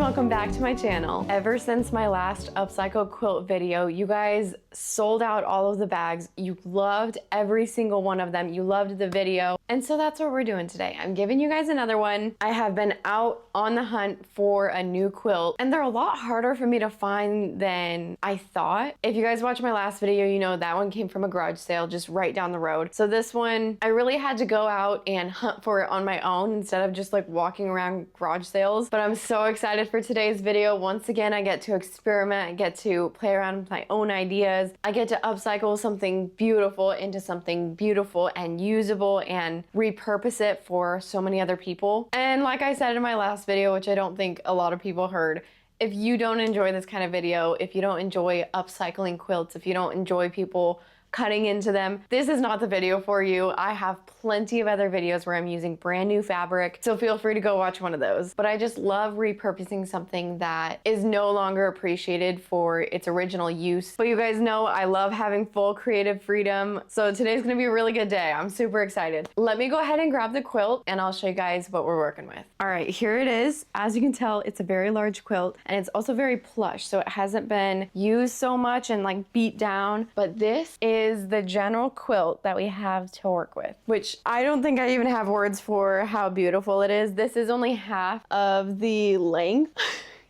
welcome back to my channel. Ever since my last upcycle quilt video, you guys sold out all of the bags. You loved every single one of them. You loved the video. And so that's what we're doing today. I'm giving you guys another one. I have been out on the hunt for a new quilt, and they're a lot harder for me to find than I thought. If you guys watched my last video, you know that one came from a garage sale just right down the road. So this one, I really had to go out and hunt for it on my own instead of just like walking around garage sales. But I'm so excited for today's video. Once again, I get to experiment, I get to play around with my own ideas. I get to upcycle something beautiful into something beautiful and usable and repurpose it for so many other people. And like I said in my last video, which I don't think a lot of people heard, if you don't enjoy this kind of video, if you don't enjoy upcycling quilts, if you don't enjoy people cutting into them, this is not the video for you. I have plenty of other videos where I'm using brand new fabric, so feel free to go watch one of those. But I just love repurposing something that is no longer appreciated for its original use. But you guys know I love having full creative freedom, so today's gonna be a really good day. I'm super excited. Let me go ahead and grab the quilt and I'll show you guys what we're working with. All right, here it is. As you can tell, it's a very large quilt and it's also very plush, so it hasn't been used so much and like beat down. But this is the general quilt that we have to work with, which I don't think I even have words for how beautiful it is. This is only half of the length.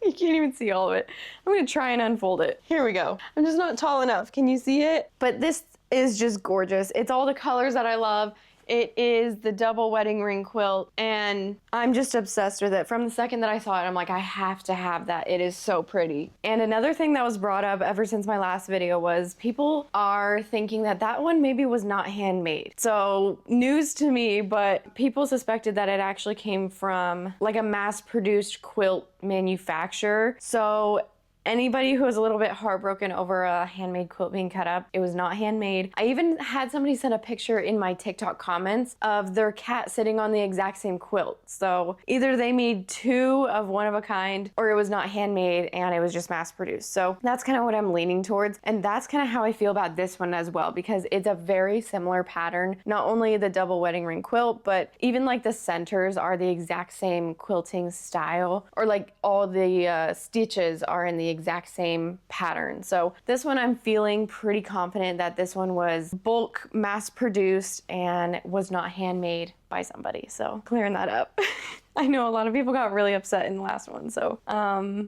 You can't even see all of it. I'm gonna try and unfold it. Here we go. I'm just not tall enough. Can you see it? But this is just gorgeous. It's all the colors that I love. It is the double wedding ring quilt, and I'm just obsessed with it. From the second that I saw it, I'm like, I have to have that. It is so pretty. And another thing that was brought up ever since my last video was people are thinking that that one maybe was not handmade. So news to me, but people suspected that it actually came from like a mass-produced quilt manufacturer. So anybody who was a little bit heartbroken over a handmade quilt being cut up, it was not handmade. I even had somebody send a picture in my TikTok comments of their cat sitting on the exact same quilt. So either they made two of one of a kind, or it was not handmade and it was just mass produced. So that's kind of what I'm leaning towards. And that's kind of how I feel about this one as well, because it's a very similar pattern. Not only the double wedding ring quilt, but even like the centers are the exact same quilting style, or like all the stitches are in the exact same pattern. So this one I'm feeling pretty confident that this one was bulk mass produced and was not handmade by somebody. So clearing that up. I know a lot of people got really upset in the last one, so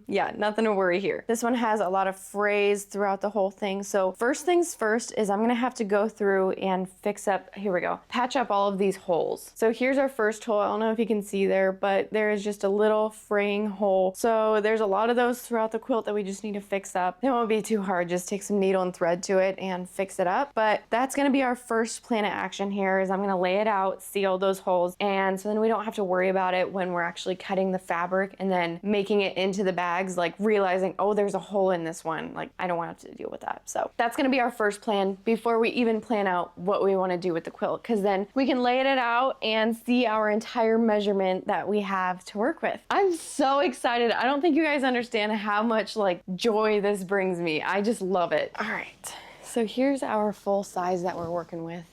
yeah, nothing to worry here. This one has a lot of frays throughout the whole thing. So first things first is I'm gonna have to go through and fix up, here we go, patch up all of these holes. So here's our first hole. I don't know if you can see there, but there is just a little fraying hole. So there's a lot of those throughout the quilt that we just need to fix up. It won't be too hard, just take some needle and thread to it and fix it up. But that's gonna be our first plan of action here, is I'm gonna lay it out, seal those holes, and so then we don't have to worry about it when we're actually cutting the fabric and then making it into the bags, like realizing, oh, there's a hole in this one. Like, I don't want to have to deal with that. So that's gonna be our first plan before we even plan out what we want to do with the quilt, because then we can lay it out and see our entire measurement that we have to work with. I'm so excited. I don't think you guys understand how much like joy this brings me. I just love it. All right, so here's our full size that we're working with.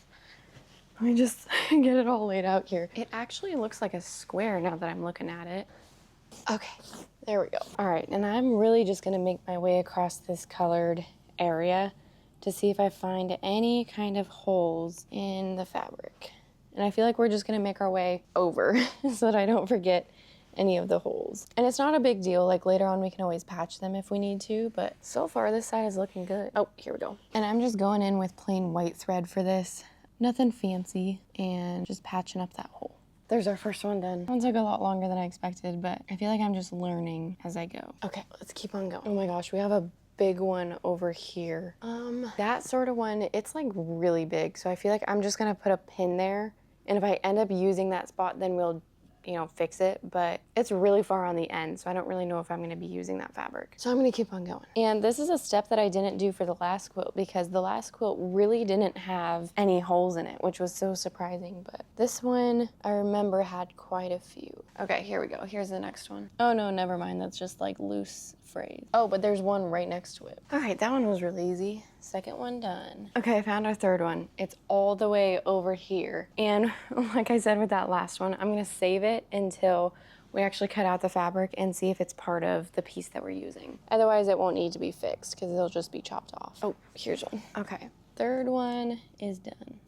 Let me just get it all laid out here. It actually looks like a square now that I'm looking at it. Okay, there we go. All right, and I'm really just gonna make my way across this colored area to see if I find any kind of holes in the fabric. And I feel like we're just gonna make our way over so that I don't forget any of the holes. And it's not a big deal, like later on we can always patch them if we need to, but so far this side is looking good. Oh, here we go. And I'm just going in with plain white thread for this. Nothing fancy, and just patching up that hole. There's our first one done. That one took a lot longer than I expected, but I feel like I'm just learning as I go. Okay, let's keep on going. Oh my gosh, we have a big one over here. That sort of one, it's like really big, so I feel like I'm just gonna put a pin there, and if I end up using that spot, then we'll, you know, fix it, but it's really far on the end, so I don't really know if I'm gonna be using that fabric. So I'm gonna keep on going. And this is a step that I didn't do for the last quilt, because the last quilt really didn't have any holes in it, which was so surprising, but this one I remember had quite a few. Okay, here we go. Here's the next one. Oh no, never mind. That's just like loose frays. Oh, but there's one right next to it. All right, that one was really easy. Second one done. Okay, I found our third one. It's all the way over here. And like I said with that last one, I'm gonna save it until we actually cut out the fabric and see if it's part of the piece that we're using. Otherwise, it won't need to be fixed because it'll just be chopped off. Oh, here's one. Okay, third one is done.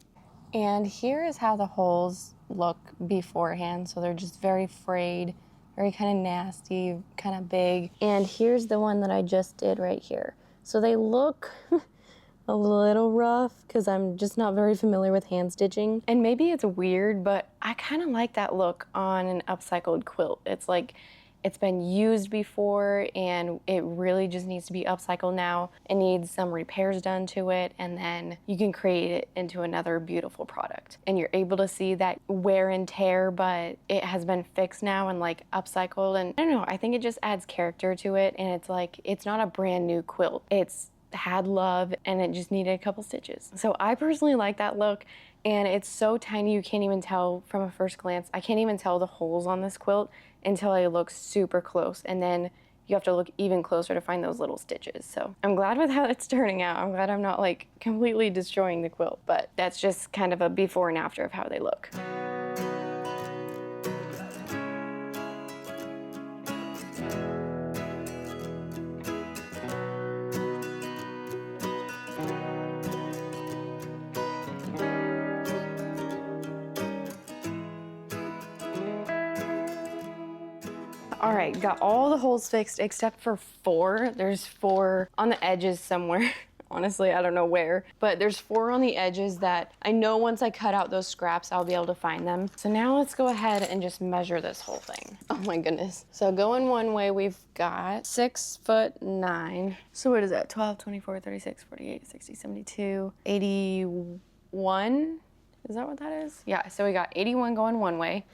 And here is how the holes look beforehand. So they're just very frayed, very kind of nasty, kind of big. And here's the one that I just did right here. So they look a little rough because I'm just not very familiar with hand stitching. And maybe it's weird, but I kind of like that look on an upcycled quilt. It's like it's been used before and it really just needs to be upcycled now. It needs some repairs done to it, and then you can create it into another beautiful product. And you're able to see that wear and tear, but it has been fixed now and like upcycled. And I don't know, I think it just adds character to it. And it's like, it's not a brand new quilt. It's had love and it just needed a couple stitches. So I personally like that look, and it's so tiny you can't even tell from a first glance. I can't even tell the holes on this quilt until I look super close, and then you have to look even closer to find those little stitches. So I'm glad with how it's turning out. I'm glad I'm not like completely destroying the quilt, but that's just kind of a before and after of how they look. All right, got all the holes fixed except for 4. There's 4 on the edges somewhere. Honestly, I don't know where, but there's 4 on the edges that I know once I cut out those scraps, I'll be able to find them. So now let's go ahead and just measure this whole thing. Oh my goodness. So going one way, we've got 6'9". So what is that? 12, 24, 36, 48, 60, 72, 81. Is that what that is? Yeah, so we got 81 going one way.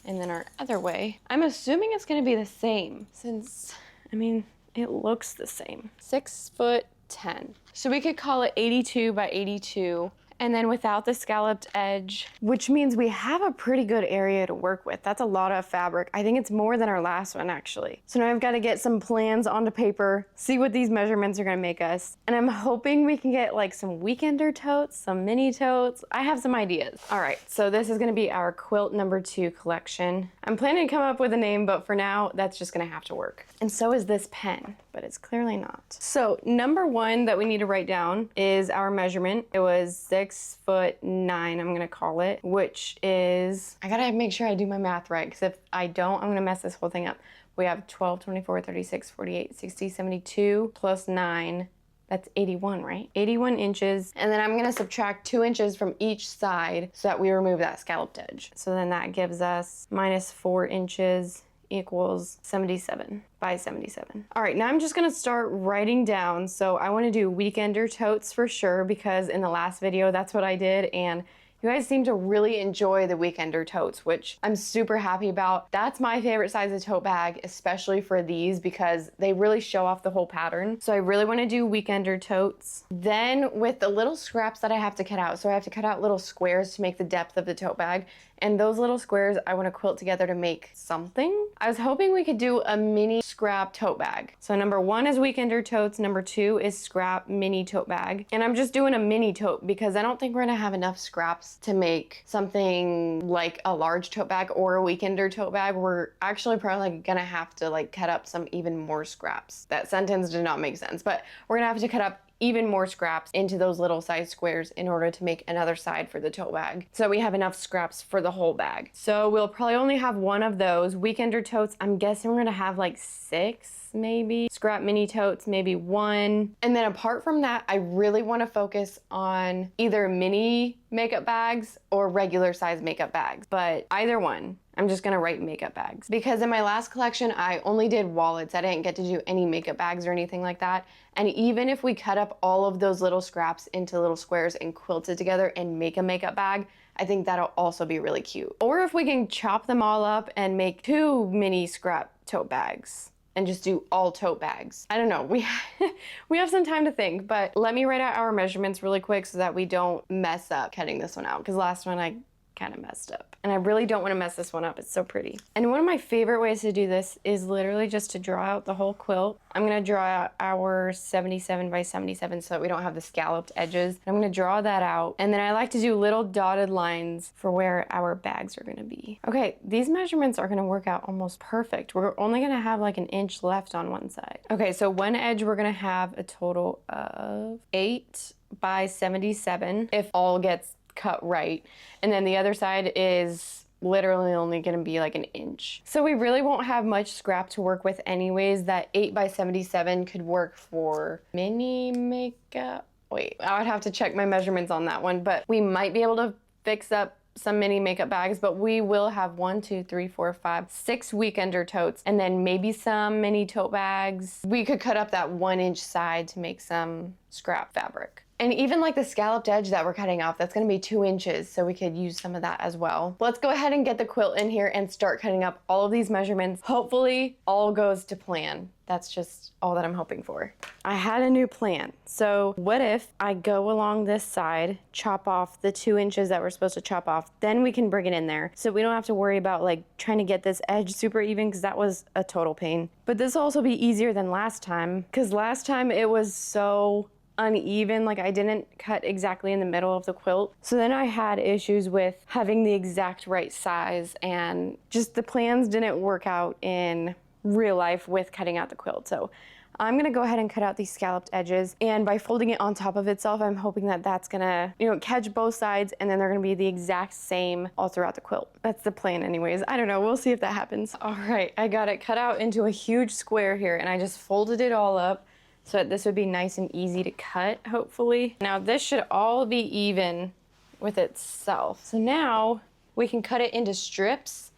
And then our other way, I'm assuming it's gonna be the same since, I mean, it looks the same. 6'10". So we could call it 82 by 82. And then without the scalloped edge, which means we have a pretty good area to work with. That's a lot of fabric. I think it's more than our last one actually. So now I've got to get some plans onto paper, see what these measurements are gonna make us. And I'm hoping we can get like some weekender totes, some mini totes. I have some ideas. All right, so this is gonna be our quilt number 2 collection. I'm planning to come up with a name, but for now, that's just gonna have to work. And so is this pen, but it's clearly not. So number 1 that we need to write down is our measurement. It was 6'9", I'm gonna call it, which is, I gotta make sure I do my math right, because if I don't, I'm gonna mess this whole thing up. We have 12, 24, 36, 48, 60, 72, plus 9, that's 81, right? 81 inches, and then I'm gonna subtract 2 inches from each side so that we remove that scalloped edge. So then that gives us minus 4 inches equals 77 by 77. All right, now I'm just gonna start writing down. So I wanna do weekender totes for sure, because in the last video, that's what I did, and you guys seem to really enjoy the weekender totes, which I'm super happy about. That's my favorite size of tote bag, especially for these, because they really show off the whole pattern. So I really wanna do weekender totes. Then with the little scraps that I have to cut out, so I have to cut out little squares to make the depth of the tote bag. And those little squares I want to quilt together to make something. I was hoping we could do a mini scrap tote bag. So number 1 is weekender totes, number 2 is scrap mini tote bag. And I'm just doing a mini tote because I don't think we're gonna have enough scraps to make something like a large tote bag or a weekender tote bag. We're actually probably gonna have to like cut up some even more scraps. That sentence did not make sense, but we're gonna have to cut up even more scraps into those little size squares in order to make another side for the tote bag, so we have enough scraps for the whole bag. So we'll probably only have 1 of those. Weekender totes, I'm guessing we're gonna have like 6 maybe. Scrap mini totes, maybe 1. And then apart from that, I really wanna focus on either mini makeup bags or regular size makeup bags, but either one. I'm just gonna write makeup bags, because in my last collection, I only did wallets. I didn't get to do any makeup bags or anything like that. And even if we cut up all of those little scraps into little squares and quilt it together and make a makeup bag, I think that'll also be really cute. Or if we can chop them all up and make 2 mini scrap tote bags and just do all tote bags. I don't know, we have some time to think, but let me write out our measurements really quick so that we don't mess up cutting this one out, because last one I kind of messed up. And I really don't want to mess this one up. It's so pretty. And one of my favorite ways to do this is literally just to draw out the whole quilt. I'm going to draw out our 77 by 77 so that we don't have the scalloped edges. I'm going to draw that out. And then I like to do little dotted lines for where our bags are going to be. Okay, these measurements are going to work out almost perfect. We're only going to have like an inch left on one side. Okay, so one edge we're going to have a total of 8 by 77 if all gets cut right. And then the other side is literally only going to be like an inch. So we really won't have much scrap to work with anyways. That 8 by 77 could work for mini makeup. Wait, I would have to check my measurements on that one, but we might be able to fix up some mini makeup bags, but we will have 1, 2, 3, 4, 5, 6 weekender totes, and then maybe some mini tote bags. We could cut up that 1-inch side to make some scrap fabric. And even like the scalloped edge that we're cutting off, that's gonna be 2 inches, so we could use some of that as well. Let's go ahead and get the quilt in here and start cutting up all of these measurements. Hopefully all goes to plan. That's just all that I'm hoping for. I had a new plan. So what if I go along this side, chop off the 2 inches that we're supposed to chop off, then we can bring it in there. So we don't have to worry about like trying to get this edge super even, because that was a total pain. But this will also be easier than last time, because last time it was so uneven, like I didn't cut exactly in the middle of the quilt. So then I had issues with having the exact right size, and just the plans didn't work out in real life with cutting out the quilt. So I'm gonna go ahead and cut out these scalloped edges, and by folding it on top of itself, I'm hoping that that's gonna, you know, catch both sides, and then they're gonna be the exact same all throughout the quilt. That's the plan anyways. I don't know, we'll see if that happens. All right, I got it cut out into a huge square here, and I just folded it all up so that this would be nice and easy to cut, hopefully. Now this should all be even with itself. So now we can cut it into strips,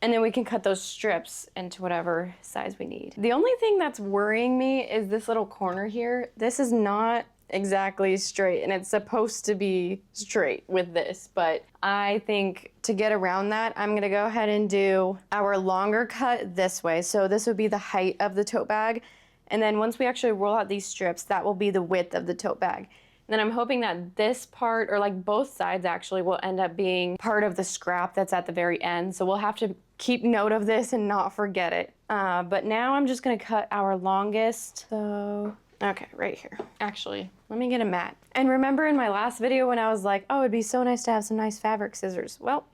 and then we can cut those strips into whatever size we need. The only thing that's worrying me is this little corner here. This is not exactly straight, and it's supposed to be straight with this, but I think to get around that, I'm gonna go ahead and do our longer cut this way. So this would be the height of the tote bag, and then once we actually roll out these strips, that will be the width of the tote bag. And then I'm hoping that this part, or like both sides actually, will end up being part of the scrap that's at the very end. So we'll have to keep note of this and not forget it. But now I'm just gonna cut our longest. So, okay, right here. Actually, let me get a mat. And remember in my last video when I was like, oh, it'd be so nice to have some nice fabric scissors. Well,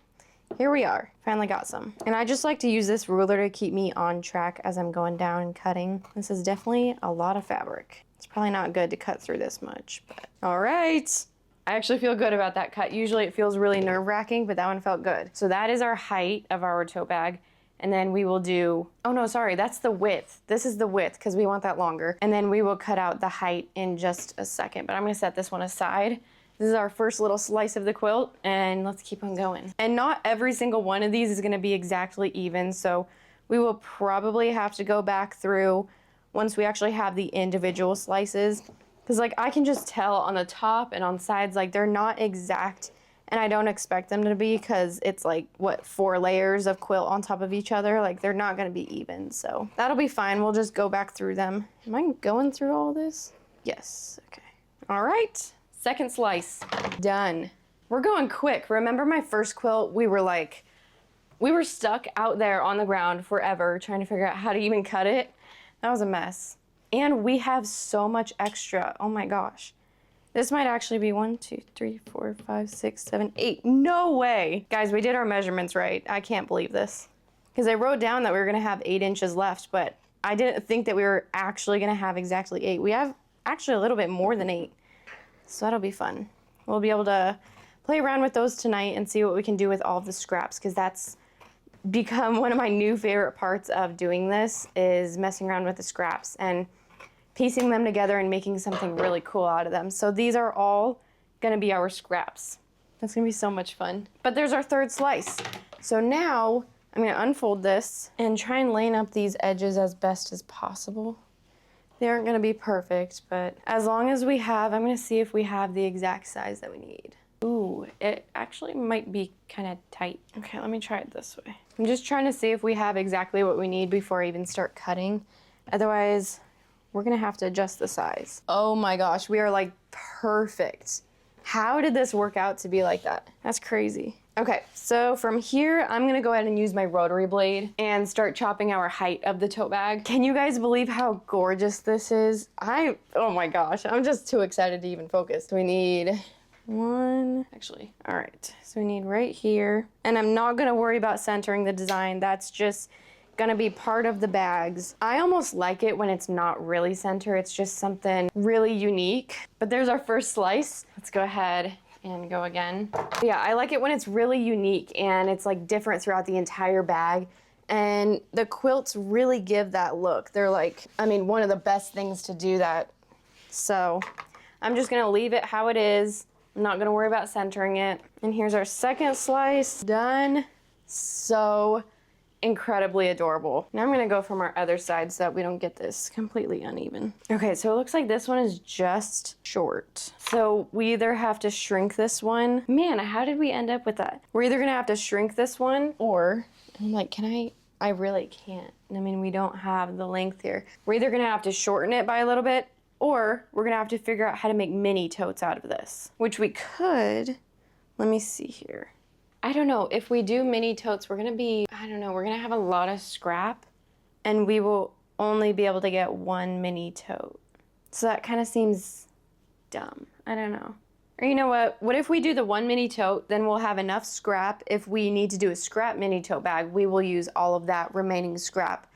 here we are, finally got some. And I just like to use this ruler to keep me on track as I'm going down and cutting. This is definitely a lot of fabric. It's probably not good to cut through this much, but all right. I actually feel good about that cut. Usually it feels really nerve-wracking, but that one felt good. So that is our height of our tote bag. And then we will do, oh no, sorry, that's the width. This is the width because we want that longer. And then we will cut out the height in just a second, but I'm gonna set this one aside. This is our first little slice of the quilt, and let's keep on going. And not every single one of these is gonna be exactly even, so we will probably have to go back through once we actually have the individual slices. Because like I can just tell on the top and on sides, like they're not exact, and I don't expect them to be because it's like, what, 4 layers of quilt on top of each other? Like they're not gonna be even, so that'll be fine. We'll just go back through them. Am I going through all this? Yes, okay. All right. Second slice, done. We're going quick. Remember my first quilt? We were stuck out there on the ground forever trying to figure out how to even cut it. That was a mess. And we have so much extra, oh my gosh. This might actually be 1, 2, 3, 4, 5, 6, 7, 8. No way. Guys, we did our measurements right. I can't believe this. Because I wrote down that we were gonna have 8 inches left, but I didn't think that we were actually gonna have exactly 8. We have actually a little bit more than 8. So that'll be fun. We'll be able to play around with those tonight and see what we can do with all of the scraps, because that's become one of my new favorite parts of doing this, is messing around with the scraps and piecing them together and making something really cool out of them. So these are all gonna be our scraps. That's gonna be so much fun. But there's our third slice. So now I'm gonna unfold this and try and line up these edges as best as possible. They aren't gonna be perfect, but as long as we have, I'm gonna see if we have the exact size that we need. Ooh, it actually might be kind of tight. Okay, let me try it this way. I'm just trying to see if we have exactly what we need before I even start cutting. Otherwise, we're gonna have to adjust the size. Oh my gosh, we are like perfect. How did this work out to be like that? That's crazy. Okay, so from here, I'm gonna go ahead and use my rotary blade and start chopping our height of the tote bag. Can you guys believe how gorgeous this is? Oh my gosh, I'm just too excited to even focus. So we need one, actually, all right. So we need right here. And I'm not gonna worry about centering the design. That's just gonna be part of the bags. I almost like it when it's not really center. It's just something really unique. But there's our first slice. Let's go ahead and go again. Yeah, I like it when it's really unique and it's like different throughout the entire bag. And the quilts really give that look. They're like, I mean, one of the best things to do that. So I'm just gonna leave it how it is. I'm not gonna worry about centering it. And here's our second slice, done. So incredibly adorable. Now I'm gonna go from our other side so that we don't get this completely uneven. Okay, so it looks like this one is just short. So we either have to shrink this one. Man, how did we end up with that? We're either gonna have to shrink this one or, I'm like, I really can't. I mean, we don't have the length here. We're either gonna have to shorten it by a little bit or we're gonna have to figure out how to make mini totes out of this, which we could. Let me see here. I don't know, if we do mini totes, we're gonna have a lot of scrap and we will only be able to get one mini tote. So that kind of seems dumb. I don't know. Or you know what if we do the one mini tote, then we'll have enough scrap. If we need to do a scrap mini tote bag, we will use all of that remaining scrap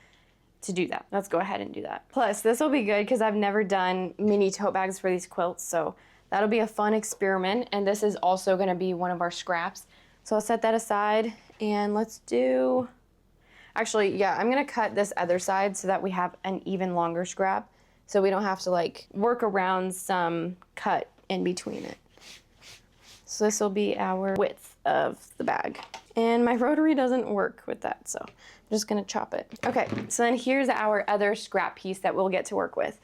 to do that. Let's go ahead and do that. Plus, this will be good because I've never done mini tote bags for these quilts, so that'll be a fun experiment. And this is also gonna be one of our scraps. So I'll set that aside and let's do, actually, yeah, I'm gonna cut this other side so that we have an even longer scrap so we don't have to like work around some cut in between it. So this will be our width of the bag. And my rotary doesn't work with that, so I'm just gonna chop it. Okay, so then here's our other scrap piece that we'll get to work with,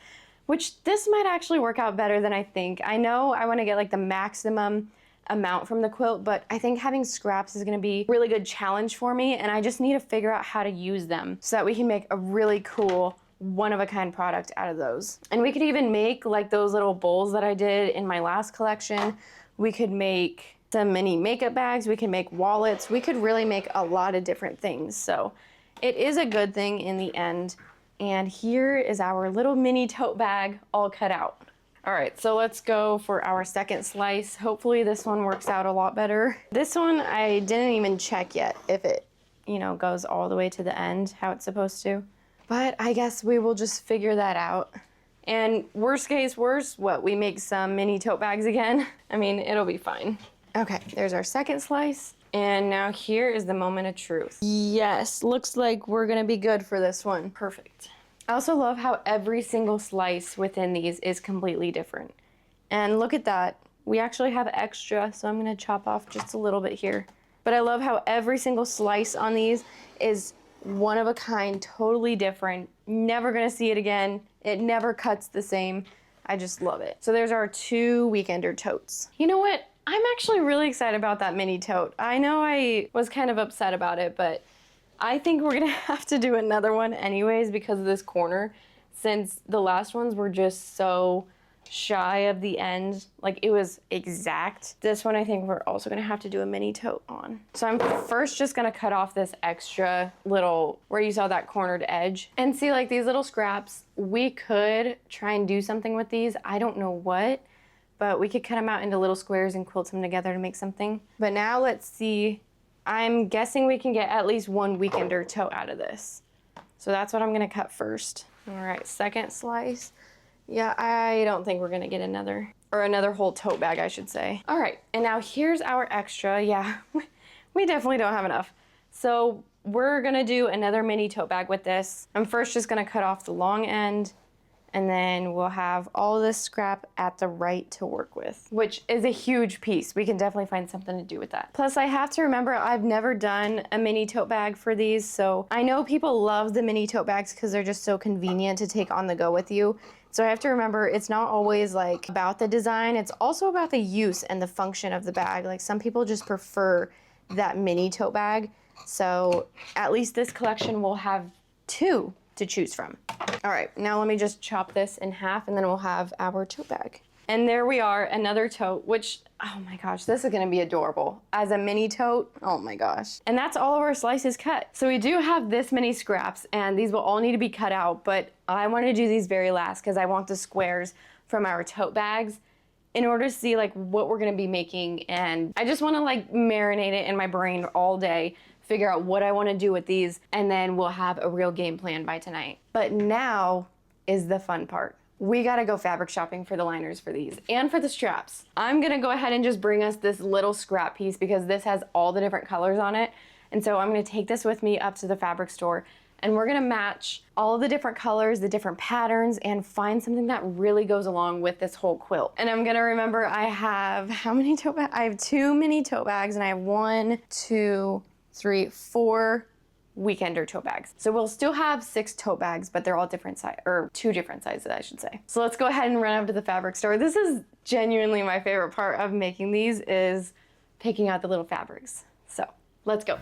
which this might actually work out better than I think. I know I wanna get like the maximum amount from the quilt, but I think having scraps is gonna be a really good challenge for me, and I just need to figure out how to use them so that we can make a really cool one-of-a-kind product out of those. And we could even make like those little bowls that I did in my last collection. We could make some mini makeup bags, we can make wallets, we could really make a lot of different things. So it is a good thing in the end. And here is our little mini tote bag all cut out. All right, so let's go for our second slice. Hopefully this one works out a lot better. This one, I didn't even check yet if it, goes all the way to the end, how it's supposed to. But I guess we will just figure that out. And worst case worst, we make some mini tote bags again? I mean, it'll be fine. Okay, there's our second slice. And now here is the moment of truth. Yes, looks like we're gonna be good for this one. Perfect. I also love how every single slice within these is completely different. And look at that. We actually have extra, so I'm gonna chop off just a little bit here. But I love how every single slice on these is one of a kind, totally different. Never gonna see it again. It never cuts the same. I just love it. So there's our 2 weekender totes. You know what? I'm actually really excited about that mini tote. I know I was kind of upset about it, but I think we're gonna have to do another one anyways because of this corner, since the last ones were just so shy of the end. Like, it was exact. This one I think we're also gonna have to do a mini tote on. So I'm first just gonna cut off this extra little, where you saw that cornered edge. And see, like, these little scraps, we could try and do something with these. I don't know what, but we could cut them out into little squares and quilt them together to make something. But now let's see. I'm guessing we can get at least 1 weekender tote out of this. So that's what I'm gonna cut first. All right, second slice. Yeah, I don't think we're gonna get another whole tote bag, I should say. All right, and now here's our extra. Yeah, we definitely don't have enough. So we're gonna do another mini tote bag with this. I'm first just gonna cut off the long end, and then we'll have all of this scrap at the right to work with, which is a huge piece. We can definitely find something to do with that. Plus, I have to remember, I've never done a mini tote bag for these, so I know people love the mini tote bags because they're just so convenient to take on the go with you. So I have to remember, it's not always like about the design, it's also about the use and the function of the bag. Like, some people just prefer that mini tote bag. So at least this collection will have 2 to choose from. All right, now let me just chop this in half and then we'll have our tote bag. And there we are, another tote, which, oh my gosh, this is gonna be adorable. As a mini tote, oh my gosh. And that's all of our slices cut. So we do have this many scraps, and these will all need to be cut out, but I wanted to do these very last because I want the squares from our tote bags in order to see like what we're gonna be making. And I just wanna like marinate it in my brain all day, figure out what I wanna do with these, and then we'll have a real game plan by tonight. But now is the fun part. We gotta go fabric shopping for the liners for these and for the straps. I'm gonna go ahead and just bring us this little scrap piece because this has all the different colors on it. And so I'm gonna take this with me up to the fabric store, and we're gonna match all of the different colors, the different patterns, and find something that really goes along with this whole quilt. And I'm gonna remember I have, how many tote bags? I have 2 mini tote bags, and I have 1, 2, 3, 4 weekender tote bags. So we'll still have 6 tote bags, but they're all different size, or 2 different sizes, I should say. So let's go ahead and run up to the fabric store. This is genuinely my favorite part of making these, is picking out the little fabrics. So let's go.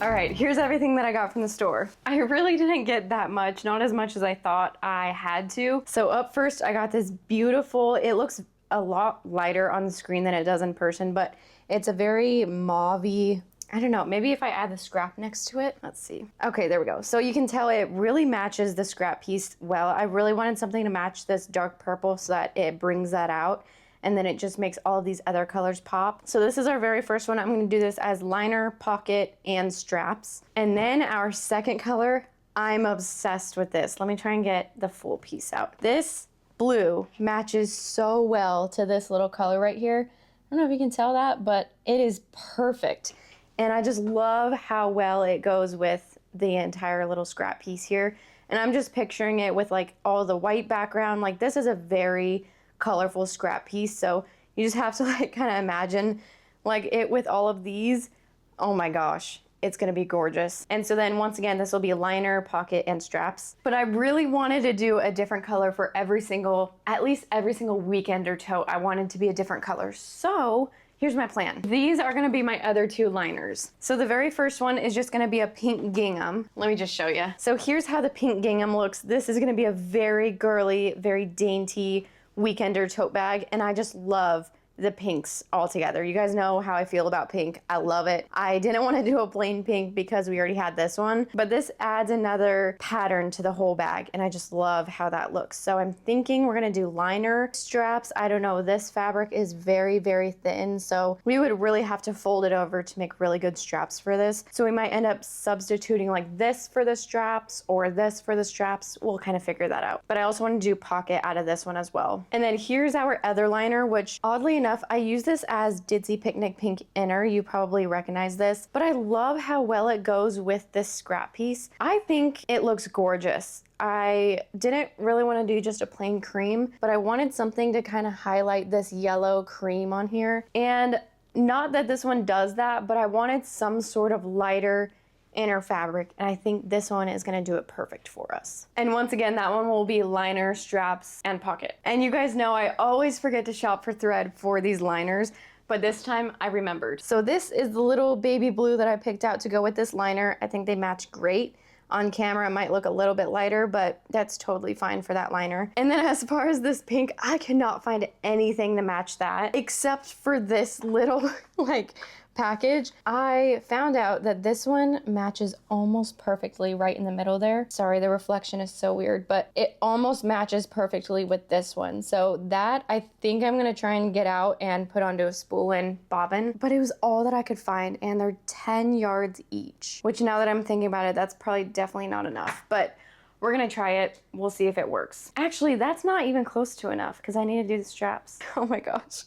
All right, here's everything that I got from the store. I really didn't get that much, not as much as I thought I had to. So up first, I got this beautiful, it looks a lot lighter on the screen than it does in person, but it's a very mauve-y, I don't know, maybe if I add the scrap next to it, let's see. Okay, there we go. So you can tell it really matches the scrap piece well. I really wanted something to match this dark purple so that it brings that out, and then it just makes all of these other colors pop. So this is our very first one. I'm gonna do this as liner, pocket, and straps. And then our second color, I'm obsessed with this. Let me try and get the full piece out. This blue matches so well to this little color right here. I don't know if you can tell that, but it is perfect. And I just love how well it goes with the entire little scrap piece here. And I'm just picturing it with like all the white background. Like this is a very colorful scrap piece, so you just have to like kind of imagine like it with all of these. Oh my gosh, it's gonna be gorgeous. And so then once again, this will be liner, pocket, and straps. But I really wanted to do a different color for every single, at least every single weekender tote. I wanted to be a different color. So here's my plan. These are gonna be my other 2 liners. So the very first one is just gonna be a pink gingham. Let me just show you. So here's how the pink gingham looks. This is gonna be a very girly, very dainty weekender tote bag, and I just love the pinks all together. You guys know how I feel about pink. I love it. I didn't want to do a plain pink because we already had this one, but this adds another pattern to the whole bag, and I just love how that looks. So I'm thinking we're gonna do liner straps. I don't know, this fabric is very, very thin, so we would really have to fold it over to make really good straps for this. So we might end up substituting like this for the straps or this for the straps. We'll kind of figure that out. But I also want to do pocket out of this one as well. And then here's our other liner, which oddly enough, I use this as Ditzy Picnic Pink Inner. You probably recognize this, but I love how well it goes with this scrap piece. I think it looks gorgeous. I didn't really want to do just a plain cream, but I wanted something to kind of highlight this yellow cream on here. And not that this one does that, but I wanted some sort of lighter inner fabric, and I think this one is gonna do it perfect for us. And once again, that one will be liner, straps, and pocket. And you guys know I always forget to shop for thread for these liners, but this time I remembered. So this is the little baby blue that I picked out to go with this liner. I think they match great. On camera, it might look a little bit lighter, but that's totally fine for that liner. And then as far as this pink, I cannot find anything to match that except for this little like package. I found out that this one matches almost perfectly right in the middle there. Sorry, the reflection is so weird, but it almost matches perfectly with this one. So that I think I'm gonna try and get out and put onto a spool and bobbin, but it was all that I could find, and they're 10 yards each, which now that I'm thinking about it, that's probably definitely not enough, but we're gonna try it. We'll see if it works. Actually, that's not even close to enough because I need to do the straps. Oh my gosh.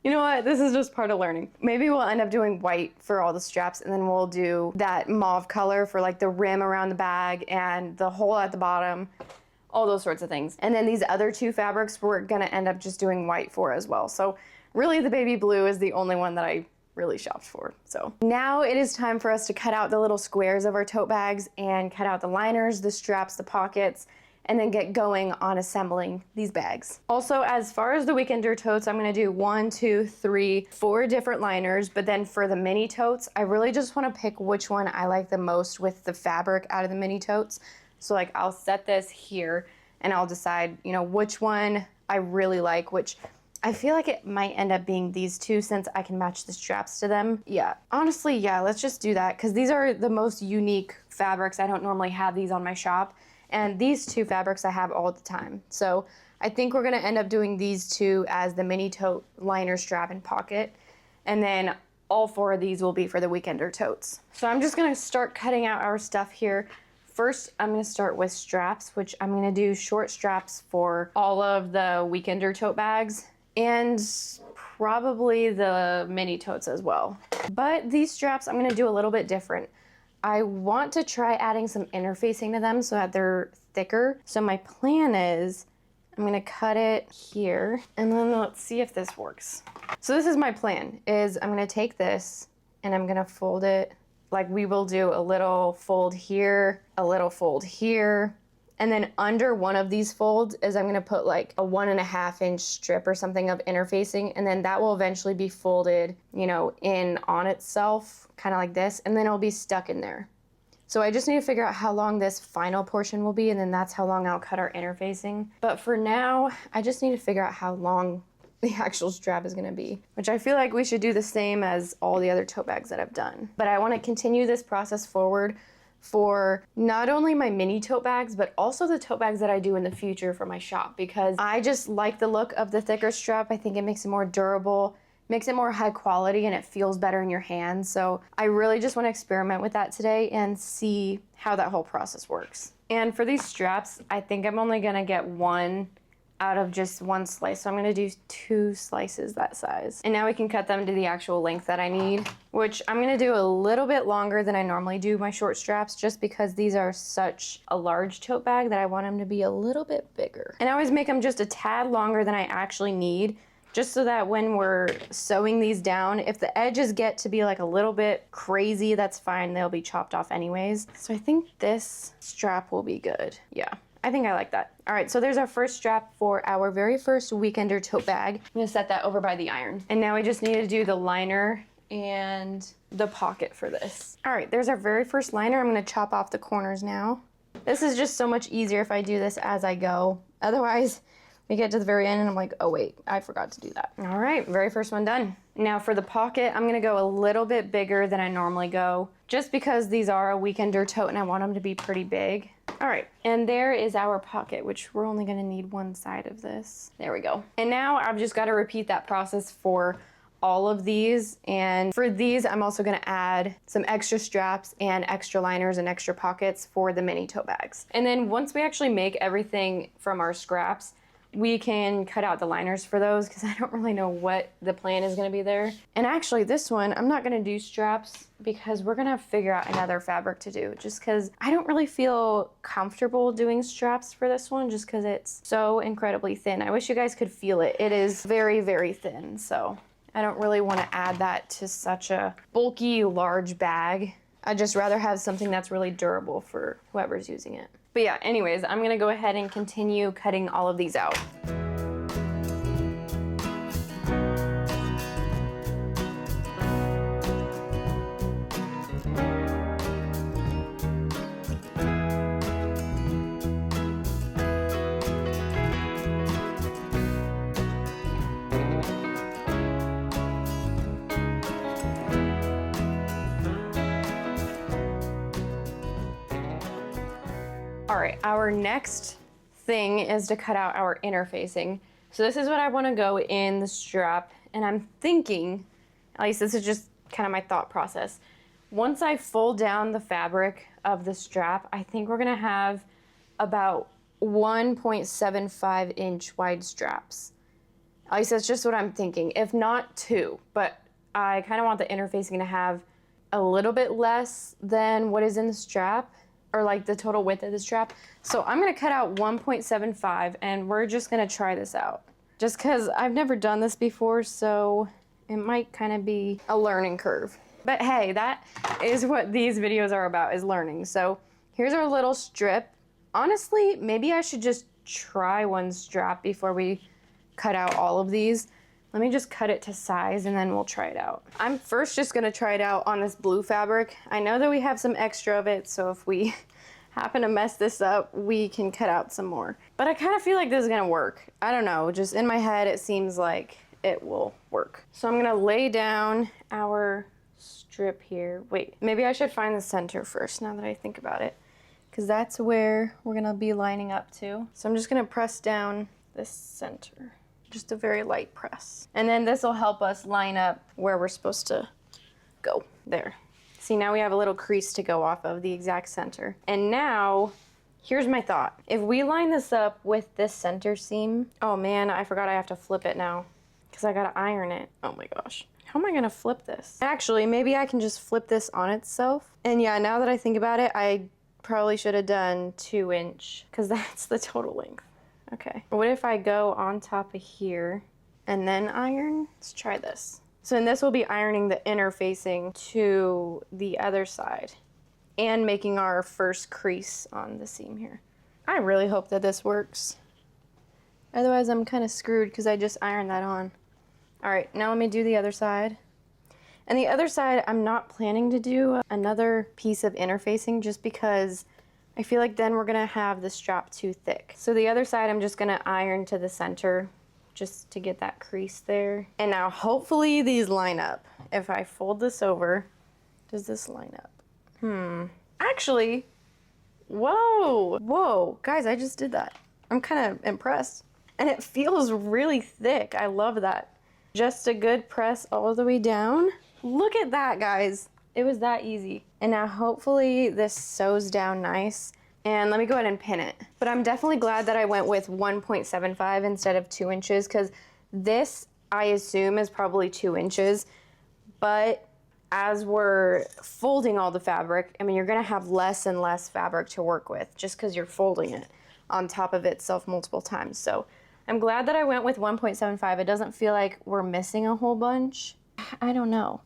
You know what? This is just part of learning. Maybe we'll end up doing white for all the straps, and then we'll do that mauve color for like the rim around the bag and the hole at the bottom, all those sorts of things. And then these other 2 fabrics we're gonna end up just doing white for as well. So really the baby blue is the only one that I really shopped for. So now it is time for us to cut out the little squares of our tote bags and cut out the liners, the straps, the pockets, and then get going on assembling these bags. Also, as far as the weekender totes, I'm gonna do 1, 2, 3, 4 different liners, but then for the mini totes, I really just wanna pick which one I like the most with the fabric out of the mini totes. So like I'll set this here and I'll decide, you know, which one I really like, which I feel like it might end up being these two since I can match the straps to them. Yeah, honestly, yeah, let's just do that because these are the most unique fabrics. I don't normally have these on my shop. And these two fabrics I have all the time. So I think we're gonna end up doing these two as the mini tote liner, strap, and pocket. And then all 4 of these will be for the weekender totes. So I'm just gonna start cutting out our stuff here. First, I'm gonna start with straps, which I'm gonna do short straps for all of the weekender tote bags and probably the mini totes as well. But these straps I'm gonna do a little bit different. I want to try adding some interfacing to them so that they're thicker. So my plan is I'm gonna cut it here and then let's see if this works. So this is my plan, is I'm gonna take this and I'm gonna fold it like we will do a little fold here, a little fold here, and then under one of these folds is I'm gonna put like a 1.5 inch strip or something of interfacing, and then that will eventually be folded, you know, in on itself, kind of like this, and then it'll be stuck in there. So I just need to figure out how long this final portion will be, and then that's how long I'll cut our interfacing. But for now, I just need to figure out how long the actual strap is gonna be, which I feel like we should do the same as all the other tote bags that I've done. But I wanna continue this process forward for not only my mini tote bags, but also the tote bags that I do in the future for my shop, because I just like the look of the thicker strap. I think it makes it more durable, makes it more high quality, and it feels better in your hands. So I really just want to experiment with that today and see how that whole process works. And for these straps, I think I'm only gonna get one out of just one slice. So I'm gonna do 2 slices that size. And now we can cut them to the actual length that I need, which I'm gonna do a little bit longer than I normally do my short straps, just because these are such a large tote bag that I want them to be a little bit bigger. And I always make them just a tad longer than I actually need, just so that when we're sewing these down, if the edges get to be like a little bit crazy, that's fine, they'll be chopped off anyways. So I think this strap will be good. Yeah, I think I like that. All right, so there's our first strap for our very first weekender tote bag. I'm gonna set that over by the iron. And now we just need to do the liner and the pocket for this. All right, there's our very first liner. I'm gonna chop off the corners now. This is just so much easier if I do this as I go. Otherwise, we get to the very end and I'm like, oh wait, I forgot to do that. All right, very first one done. Now for the pocket, I'm gonna go a little bit bigger than I normally go, just because these are a weekender tote and I want them to be pretty big. All right, and there is our pocket, which we're only gonna need one side of this. There we go. And now I've just gotta repeat that process for all of these. And for these, I'm also gonna add some extra straps and extra liners and extra pockets for the mini tote bags. And then once we actually make everything from our scraps, we can cut out the liners for those because I don't really know what the plan is going to be there. And actually this one, I'm not going to do straps because we're going to figure out another fabric to do, just because I don't really feel comfortable doing straps for this one just because it's so incredibly thin. I wish you guys could feel it. It is very, very thin. So I don't really want to add that to such a bulky, large bag. I'd just rather have something that's really durable for whoever's using it. But yeah, anyways, I'm gonna go ahead and continue cutting all of these out. All right, our next thing is to cut out our interfacing. So this is what I want to go in the strap, and I'm thinking, at least this is just kind of my thought process. Once I fold down the fabric of the strap, I think we're gonna have about 1.75 inch wide straps. At least that's just what I'm thinking, if not 2, but I kind of want the interfacing to have a little bit less than what is in the strap, or like the total width of the strap. So I'm gonna cut out 1.75 and we're just gonna try this out. Just cause I've never done this before, so It might kind of be a learning curve. But hey, that is what these videos are about, is learning. So here's our little strip. Honestly, maybe I should just try one strap before we cut out all of these. Let me just cut it to size and then we'll try it out. I'm first just gonna try it out on this blue fabric. I know that we have some extra of it, so if we happen to mess this up, we can cut out some more. But I kind of feel like this is gonna work. I don't know, just in my head, it seems like it will work. So I'm gonna lay down our strip here. Wait, maybe I should find the center first now that I think about it, because that's where we're gonna be lining up to. So I'm just gonna press down this center, just a very light press. And then this will help us line up where we're supposed to go, there. See, now we have a little crease to go off of, the exact center. And now, here's my thought. If we line this up with this center seam, oh man, I forgot I have to flip it now, because I gotta iron it. Oh my gosh. How am I gonna flip this? Actually, maybe I can just flip this on itself. And yeah, now that I think about it, I probably should have done 2-inch, because that's the total length. Okay. What if I go on top of here and then iron? Let's try this. So then this will be ironing the inner facing to the other side and making our first crease on the seam here. I really hope that this works. Otherwise I'm kind of screwed because I just ironed that on. All right, now let me do the other side. And the other side, I'm not planning to do another piece of interfacing just because I feel like then we're gonna have the strap too thick. So the other side, I'm just gonna iron to the center just to get that crease there. And now hopefully these line up. If I fold this over, does this line up? Actually, whoa, guys, I just did that. I'm kind of impressed. And it feels really thick, I love that. Just a good press all the way down. Look at that, guys. It was that easy. And now hopefully this sews down nice. And let me go ahead and pin it. But I'm definitely glad that I went with 1.75 instead of 2 inches, because this, I assume, is probably 2 inches. But as we're folding all the fabric, I mean, you're gonna have less and less fabric to work with just because you're folding it on top of itself multiple times. So I'm glad that I went with 1.75. It doesn't feel like we're missing a whole bunch. I don't know.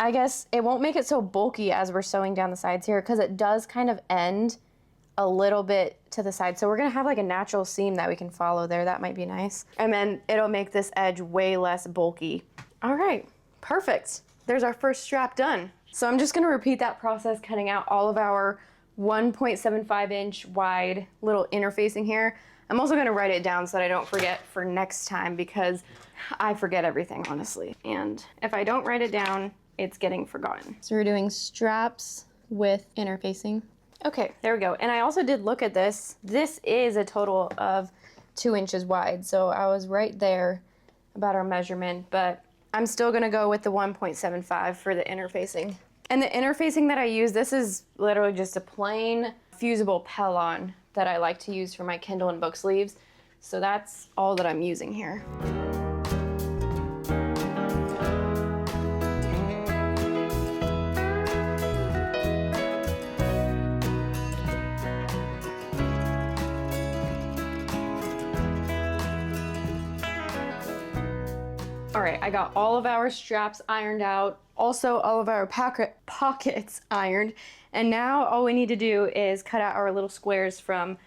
I guess it won't make it so bulky as we're sewing down the sides here, because it does kind of end a little bit to the side. So we're gonna have like a natural seam that we can follow there. That might be nice. And then it'll make this edge way less bulky. All right, perfect. There's our first strap done. So I'm just gonna repeat that process, cutting out all of our 1.75 inch wide little interfacing here. I'm also gonna write it down so that I don't forget for next time, because I forget everything, honestly. And if I don't write it down, it's getting forgotten. So we're doing straps with interfacing. Okay, there we go. And I also did look at this. This is a total of 2 inches wide. So I was right there about our measurement, but I'm still gonna go with the 1.75 for the interfacing. And the interfacing that I use, this is literally just a plain fusible Pellon that I like to use for my Kindle and book sleeves. So that's all that I'm using here. All right, I got all of our straps ironed out, also all of our pockets ironed, and now all we need to do is cut out our little squares from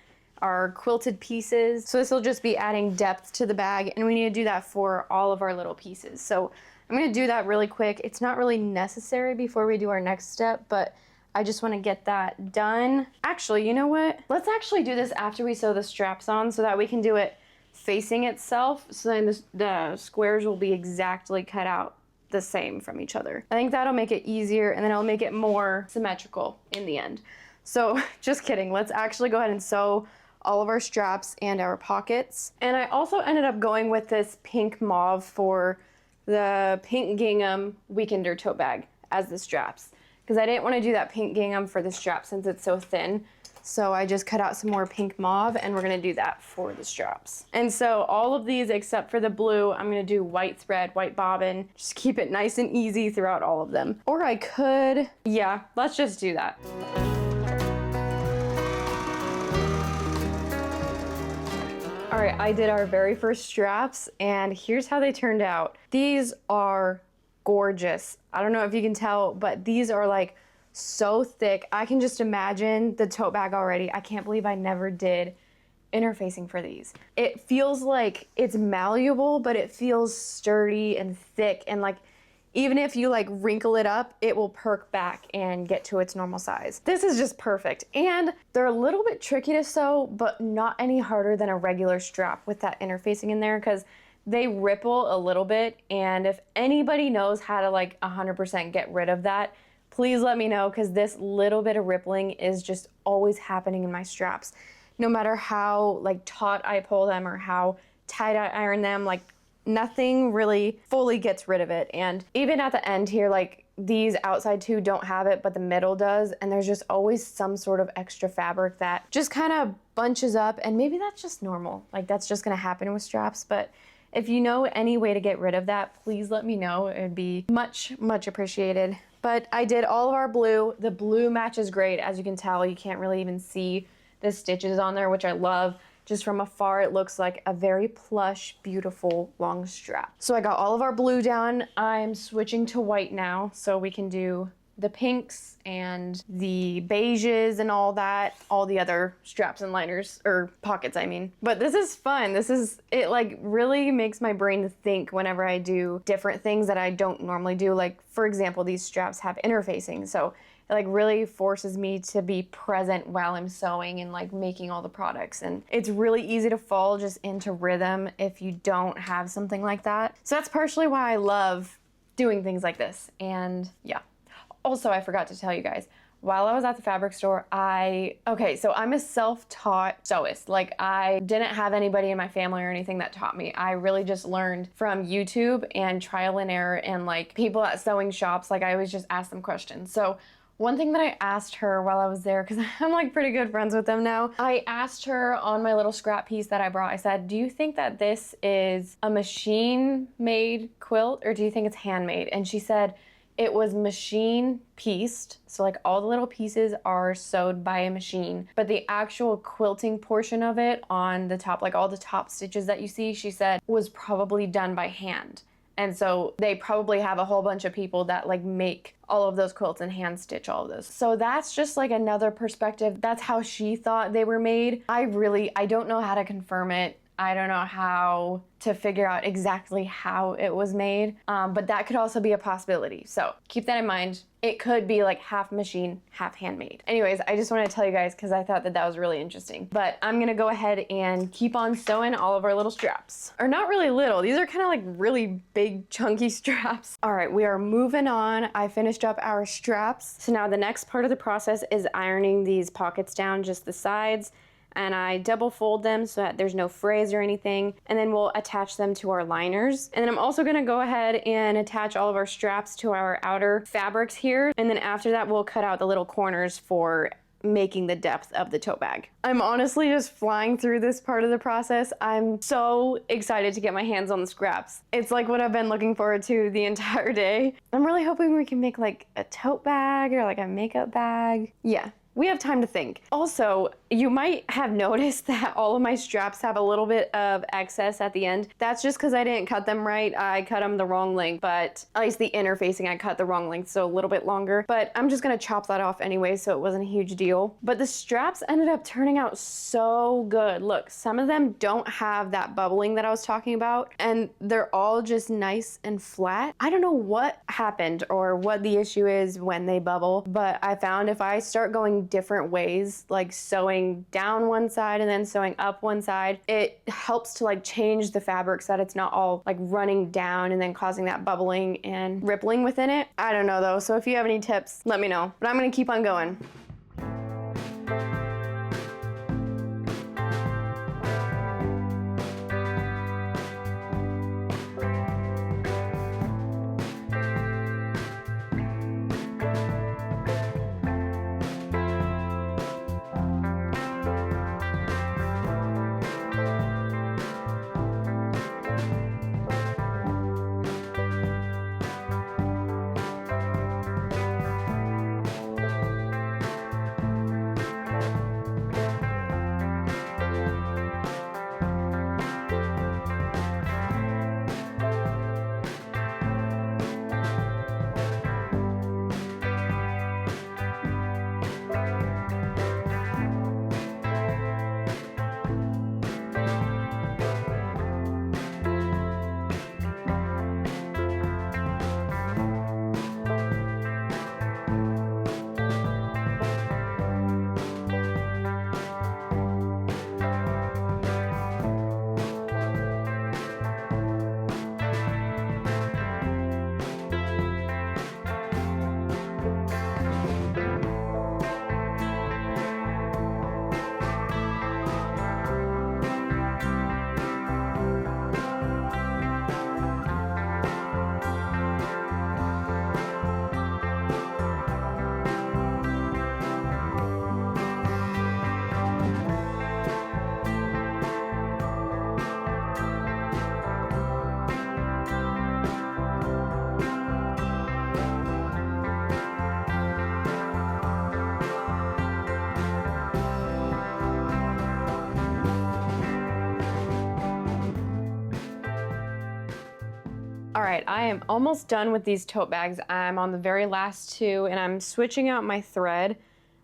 our quilted pieces. So this will just be adding depth to the bag, and we need to do that for all of our little pieces. So I'm gonna do that really quick. It's not really necessary before we do our next step, but I just wanna get that done. Actually, you know what? Let's actually do this after we sew the straps on so that we can do it facing itself, so then the squares will be exactly cut out the same from each other. I think that'll make it easier, and then it'll make it more symmetrical in the end. So just kidding, let's actually go ahead and sew all of our straps and our pockets. And I also ended up going with this pink mauve for the pink gingham weekender tote bag as the straps, because I didn't want to do that pink gingham for the strap since it's so thin. So I just cut out some more pink mauve, and we're gonna do that for the straps. And so all of these except for the blue, I'm gonna do white thread, white bobbin, just keep it nice and easy throughout all of them. Or I could, yeah, let's just do that. All right, I did our very first straps and here's how they turned out. These are gorgeous. I don't know if you can tell, but these are like so thick. I can just imagine the tote bag already. I can't believe I never did interfacing for these. It feels like it's malleable, but it feels sturdy and thick, and like even if you like wrinkle it up, it will perk back and get to its normal size. This is just perfect. And they're a little bit tricky to sew, but not any harder than a regular strap with that interfacing in there, because they ripple a little bit. And if anybody knows how to like 100% get rid of that, please let me know, because this little bit of rippling is just always happening in my straps. No matter how like taut I pull them or how tight I iron them, like nothing really fully gets rid of it. And even at the end here, like these outside two don't have it, but the middle does. And there's just always some sort of extra fabric that just kind of bunches up. And maybe that's just normal. Like that's just gonna happen with straps. But if you know any way to get rid of that, please let me know. It'd be much, much appreciated. But I did all of our blue. The blue matches great. As you can tell, you can't really even see the stitches on there, which I love. Just from afar, it looks like a very plush, beautiful long strap. So I got all of our blue down. I'm switching to white now, so we can do the pinks and the beiges and all that, all the other straps and liners, or pockets, I mean. But this is fun. It like really makes my brain think whenever I do different things that I don't normally do. Like for example, these straps have interfacing, so it like really forces me to be present while I'm sewing and like making all the products. And it's really easy to fall just into rhythm if you don't have something like that. So that's partially why I love doing things like this. And yeah. Also, I forgot to tell you guys, while I was at the fabric store, so I'm a self-taught sewist. Like I didn't have anybody in my family or anything that taught me. I really just learned from YouTube and trial and error and like people at sewing shops. Like I always just ask them questions. So one thing that I asked her while I was there, because I'm like pretty good friends with them now, I asked her on my little scrap piece that I brought, I said, do you think that this is a machine-made quilt or do you think it's handmade? And she said it was machine pieced, so like all the little pieces are sewed by a machine, but the actual quilting portion of it on the top, like all the top stitches that you see, she said was probably done by hand. And so they probably have a whole bunch of people that like make all of those quilts and hand stitch all of those. So that's just like another perspective. That's how she thought they were made. I don't know how to confirm it. I don't know how to figure out exactly how it was made, but that could also be a possibility. So keep that in mind. It could be like half machine, half handmade. Anyways, I just want to tell you guys because I thought that was really interesting. But I'm gonna go ahead and keep on sewing all of our little straps. Or not really little, these are kind of like really big chunky straps. All right, we are moving on. I finished up our straps. So now the next part of the process is ironing these pockets down, just the sides. And I double fold them so that there's no frays or anything. And then we'll attach them to our liners. And then I'm also gonna go ahead and attach all of our straps to our outer fabrics here. And then after that, we'll cut out the little corners for making the depth of the tote bag. I'm honestly just flying through this part of the process. I'm so excited to get my hands on the scraps. It's like what I've been looking forward to the entire day. I'm really hoping we can make like a tote bag or like a makeup bag. Yeah. We have time to think. Also, you might have noticed that all of my straps have a little bit of excess at the end. That's just because I didn't cut them right. I cut them the wrong length, but at least the interfacing, I cut the wrong length, so a little bit longer. But I'm just gonna chop that off anyway, so it wasn't a huge deal. But the straps ended up turning out so good. Look, some of them don't have that bubbling that I was talking about, and they're all just nice and flat. I don't know what happened or what the issue is when they bubble, but I found if I start going different ways, like sewing down one side and then sewing up one side, it helps to like change the fabric so that it's not all like running down and then causing that bubbling and rippling within it. I don't know though, so if you have any tips, let me know. But I'm gonna keep on going. All right, I am almost done with these tote bags. I'm on the very last two and I'm switching out my thread.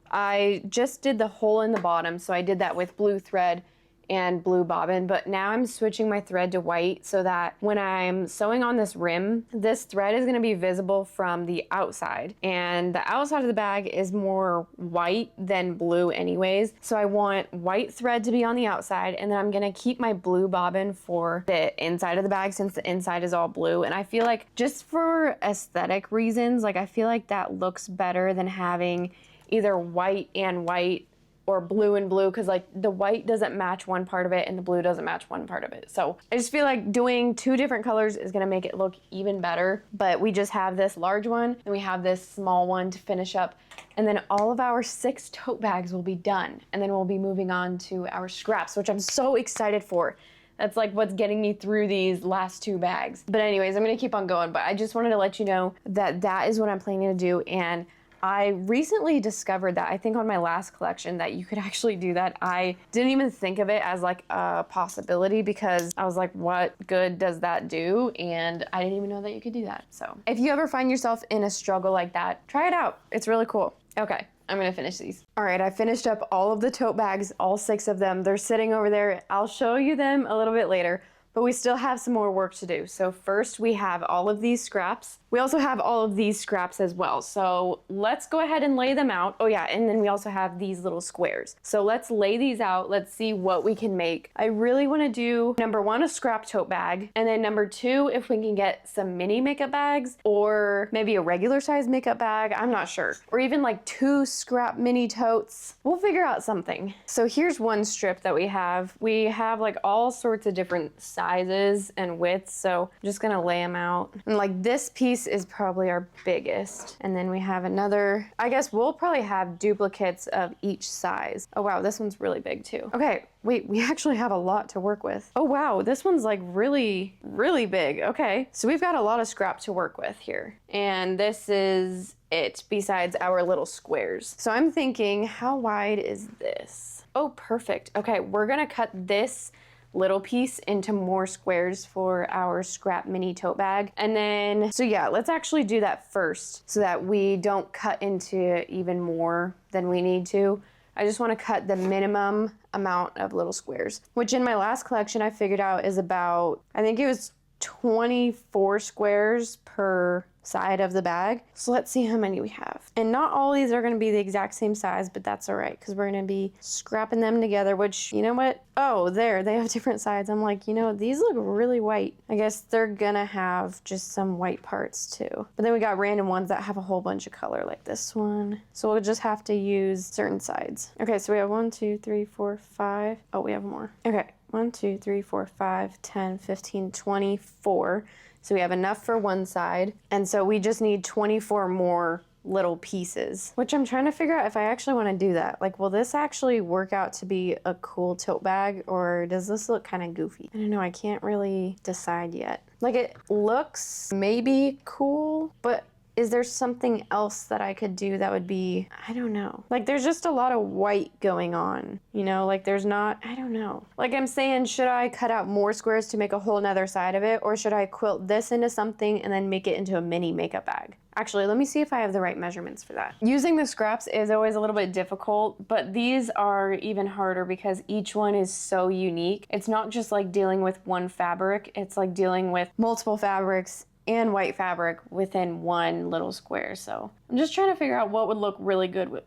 I just did the hole in the bottom, so I did that with blue thread and blue bobbin, but now I'm switching my thread to white so that when I'm sewing on this rim, this thread is gonna be visible from the outside. And the outside of the bag is more white than blue anyways. So I want white thread to be on the outside, and then I'm gonna keep my blue bobbin for the inside of the bag since the inside is all blue. And I feel like just for aesthetic reasons, like I feel like that looks better than having either white and white or blue and blue, because like the white doesn't match one part of it and the blue doesn't match one part of it. So I just feel like doing two different colors is gonna make it look even better. But we just have this large one and we have this small one to finish up. And then all of our 6 tote bags will be done. And then we'll be moving on to our scraps, which I'm so excited for. That's like what's getting me through these last 2 bags. But anyways, I'm gonna keep on going. But I just wanted to let you know that that is what I'm planning to do. And I recently discovered that, I think on my last collection, that you could actually do that. I didn't even think of it as like a possibility because I was like, what good does that do? And I didn't even know that you could do that. So if you ever find yourself in a struggle like that, try it out. It's really cool. Okay, I'm gonna finish these. All right, I finished up all of the tote bags, all 6 of them. They're sitting over there. I'll show you them a little bit later, but we still have some more work to do. So first we have all of these scraps. We also have all of these scraps as well. So let's go ahead and lay them out. Oh yeah, and then we also have these little squares. So let's lay these out. Let's see what we can make. I really wanna do, number 1, a scrap tote bag. And then number 2, if we can get some mini makeup bags or maybe a regular size makeup bag, I'm not sure. Or even like 2 scrap mini totes. We'll figure out something. So here's one strip that we have. We have like all sorts of different sizes and widths. So I'm just gonna lay them out. And like this piece is probably our biggest. And then we have another, I guess we'll probably have duplicates of each size. Oh wow, this one's really big too. Okay, wait, we actually have a lot to work with. Oh wow, this one's like really, really big. Okay, so we've got a lot of scrap to work with here. And this is it besides our little squares. So I'm thinking, how wide is this? Oh, perfect. Okay, we're gonna cut this little piece into more squares for our scrap mini tote bag. And then, so yeah, let's actually do that first so that we don't cut into even more than we need to. I just want to cut the minimum amount of little squares, which in my last collection I figured out is about, I think it was 24 squares per side of the bag. So let's see how many we have. And not all these are going to be the exact same size, but that's all right because we're going to be scrapping them together, which, you know what? Oh, there, they have different sides. I'm like, you know, these look really white. I guess they're going to have just some white parts too. But then we got random ones that have a whole bunch of color like this one. So we'll just have to use certain sides. Okay, so we have 1, 2, 3, 4, 5. Oh, we have more. Okay, 1, 2, 3, 4, 5, 10, 15, 24. So we have enough for one side. And so we just need 24 more little pieces, which I'm trying to figure out if I actually want to do that. Like, will this actually work out to be a cool tote bag, or does this look kind of goofy? I don't know, I can't really decide yet. Like, it looks maybe cool, but is there something else that I could do that would be, I don't know. Like, there's just a lot of white going on, you know? Like, there's not, I don't know. Like, I'm saying, should I cut out more squares to make a whole nother side of it? Or should I quilt this into something and then make it into a mini makeup bag? Actually, let me see if I have the right measurements for that. Using the scraps is always a little bit difficult, but these are even harder because each one is so unique. It's not just like dealing with one fabric, it's like dealing with multiple fabrics and white fabric within one little square. So I'm just trying to figure out what would look really good with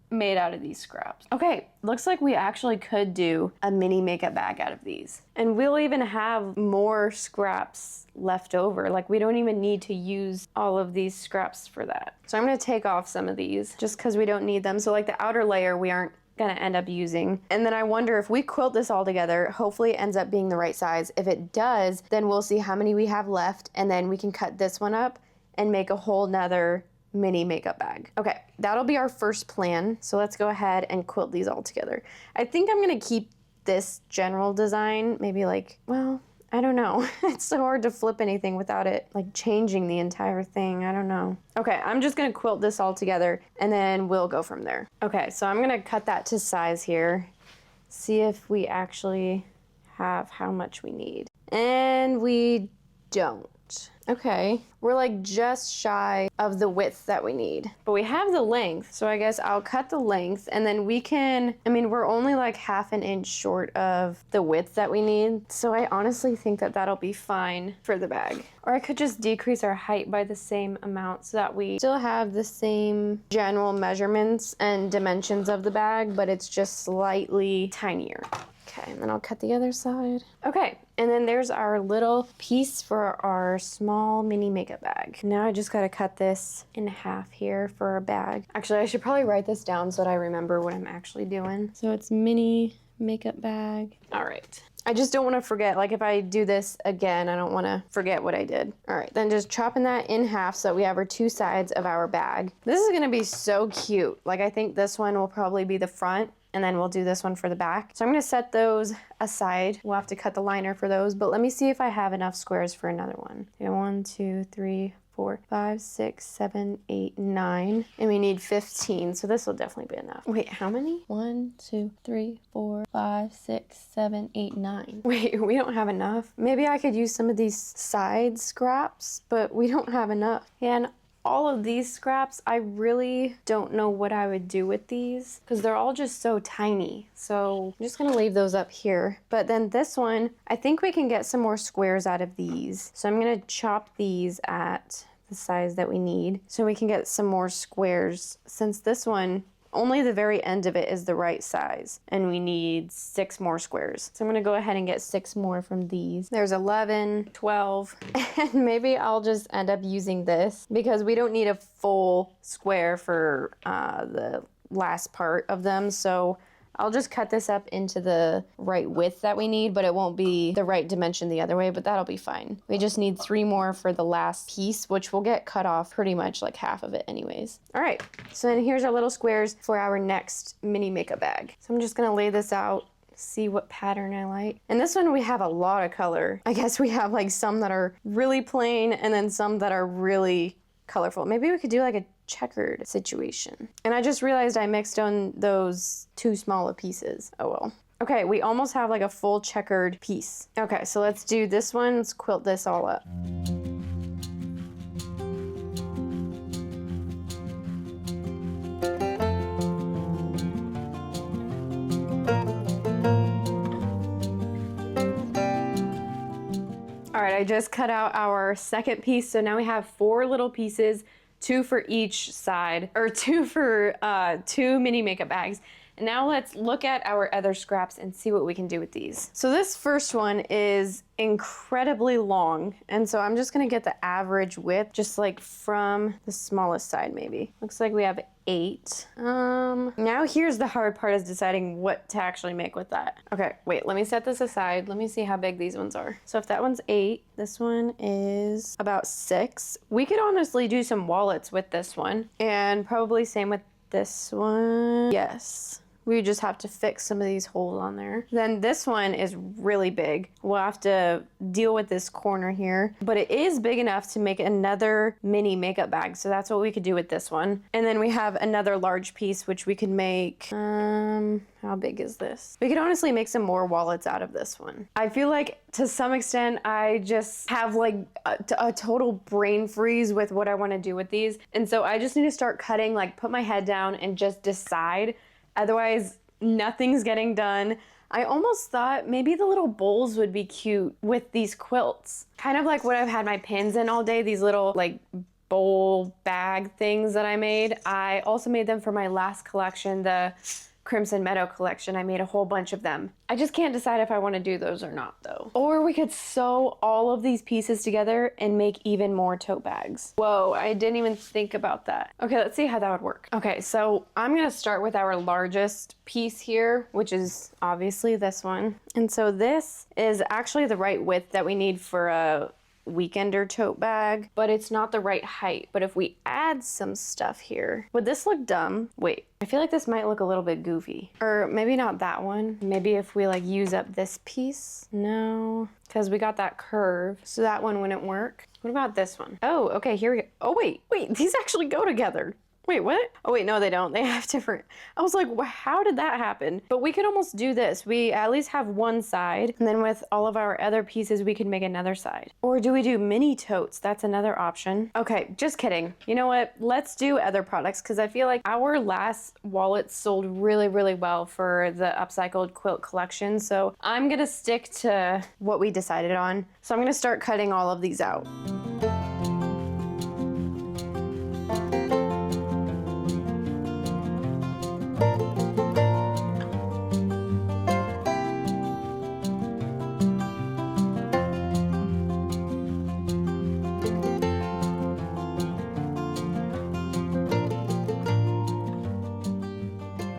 made out of these scraps. Okay, looks like we actually could do a mini makeup bag out of these. And we'll even have more scraps left over. Like, we don't even need to use all of these scraps for that. So I'm gonna take off some of these just because we don't need them. So like the outer layer we aren't gonna end up using. And then I wonder if we quilt this all together, hopefully it ends up being the right size. If it does, then we'll see how many we have left, and then we can cut this one up and make a whole nother mini makeup bag. Okay, that'll be our first plan. So let's go ahead and quilt these all together. I think I'm gonna keep this general design, maybe like, well, I don't know. It's so hard to flip anything without it like changing the entire thing. I don't know. Okay, I'm just gonna quilt this all together and then we'll go from there. Okay, so I'm gonna cut that to size here. See if we actually have how much we need. And we don't. out. Okay, we're like just shy of the width that we need, but we have the length. So I guess I'll cut the length and then we can, I mean, we're only like 1/2 inch short of the width that we need. So I honestly think that that'll be fine for the bag. Or I could just decrease our height by the same amount so that we still have the same general measurements and dimensions of the bag, but it's just slightly tinier. Okay, and then I'll cut the other side. Okay, and then there's our little piece for our small mini makeup bag. Now I just gotta cut this in half here for our bag. Actually, I should probably write this down so that I remember what I'm actually doing. So it's mini makeup bag. All right. I just don't want to forget, like if I do this again, I don't want to forget what I did. All right, then just chopping that in half so that we have our 2 sides of our bag. This is gonna be so cute. Like I think this one will probably be the front and then we'll do this one for the back. So I'm gonna set those aside. We'll have to cut the liner for those, but let me see if I have enough squares for another one. Okay, 1, 2, 3, 4, 5, 6, 7, 8, 9, and we need 15, so this will definitely be enough. Wait, how many? 1, 2, 3, 4, 5, 6, 7, 8, 9. Wait, we don't have enough. Maybe I could use some of these side scraps, but we don't have enough. And all of these scraps, I really don't know what I would do with these because they're all just so tiny. So I'm just gonna leave those up here. But then this one, I think we can get some more squares out of these. So I'm gonna chop these at the size that we need so we can get some more squares, since this one, only the very end of it is the right size and we need 6 more squares. So I'm gonna go ahead and get 6 more from these. There's 11, 12, and maybe I'll just end up using this because we don't need a full square for the last part of them. So I'll just cut this up into the right width that we need, but it won't be the right dimension the other way, but that'll be fine. We just need 3 more for the last piece, which will get cut off pretty much like half of it anyways. All right, so then here's our little squares for our next mini makeup bag. So I'm just gonna lay this out, see what pattern I like. And this one we have a lot of color. I guess we have like some that are really plain and then some that are really colorful. Maybe we could do like a checkered situation. And I just realized I mixed on those too small of pieces. Oh well. Okay, we almost have like a full checkered piece. Okay, so let's do this one. Let's quilt this all up. All right, I just cut out our second piece. So now we have 4 little pieces, 2 for each side, or 2 for 2 mini makeup bags. And now let's look at our other scraps and see what we can do with these. So this first one is incredibly long. And so I'm just gonna get the average width, just like from the smallest side maybe. Looks like we have 8. Now here's the hard part, is deciding what to actually make with that. Okay, wait, let me set this aside. Let me see how big these ones are. So if that one's 8, this one is about 6. We could honestly do some wallets with this one, and probably same with this one. Yes. We just have to fix some of these holes on there. Then this one is really big. We'll have to deal with this corner here, but it is big enough to make another mini makeup bag. So that's what we could do with this one. And then we have another large piece, which we could make, how big is this? We could honestly make some more wallets out of this one. I feel like to some extent, I just have like a total brain freeze with what I want to do with these. And so I just need to start cutting, like put my head down and just decide. Otherwise, nothing's getting done. I almost thought maybe the little bowls would be cute with these quilts. Kind of like what I've had my pins in all day, these little like bowl bag things that I made. I also made them for my last collection, the Crimson Meadow collection. I made a whole bunch of them. I just can't decide if I want to do those or not though. Or we could sew all of these pieces together and make even more tote bags. Whoa, I didn't even think about that. Okay, let's see how that would work. Okay, so I'm gonna start with our largest piece here, which is obviously this one. And so this is actually the right width that we need for a weekender tote bag, but it's not the right height. But if we add some stuff here, would this look dumb? Wait, I feel like this might look a little bit goofy. Or maybe not that one. Maybe if we like use up this piece. No, because we got that curve, so that one wouldn't work. What about this one? Oh, okay, here we go. Oh wait, these actually go together. Wait, what? Oh wait, no they don't. They have different. I was like, how did that happen? But we could almost do this. We at least have one side, and then with all of our other pieces, we could make another side. Or do we do mini totes? That's another option. Okay, just kidding. You know what? Let's do other products because I feel like our last wallet sold really, really well for the upcycled quilt collection. So I'm gonna stick to what we decided on. So I'm gonna start cutting all of these out.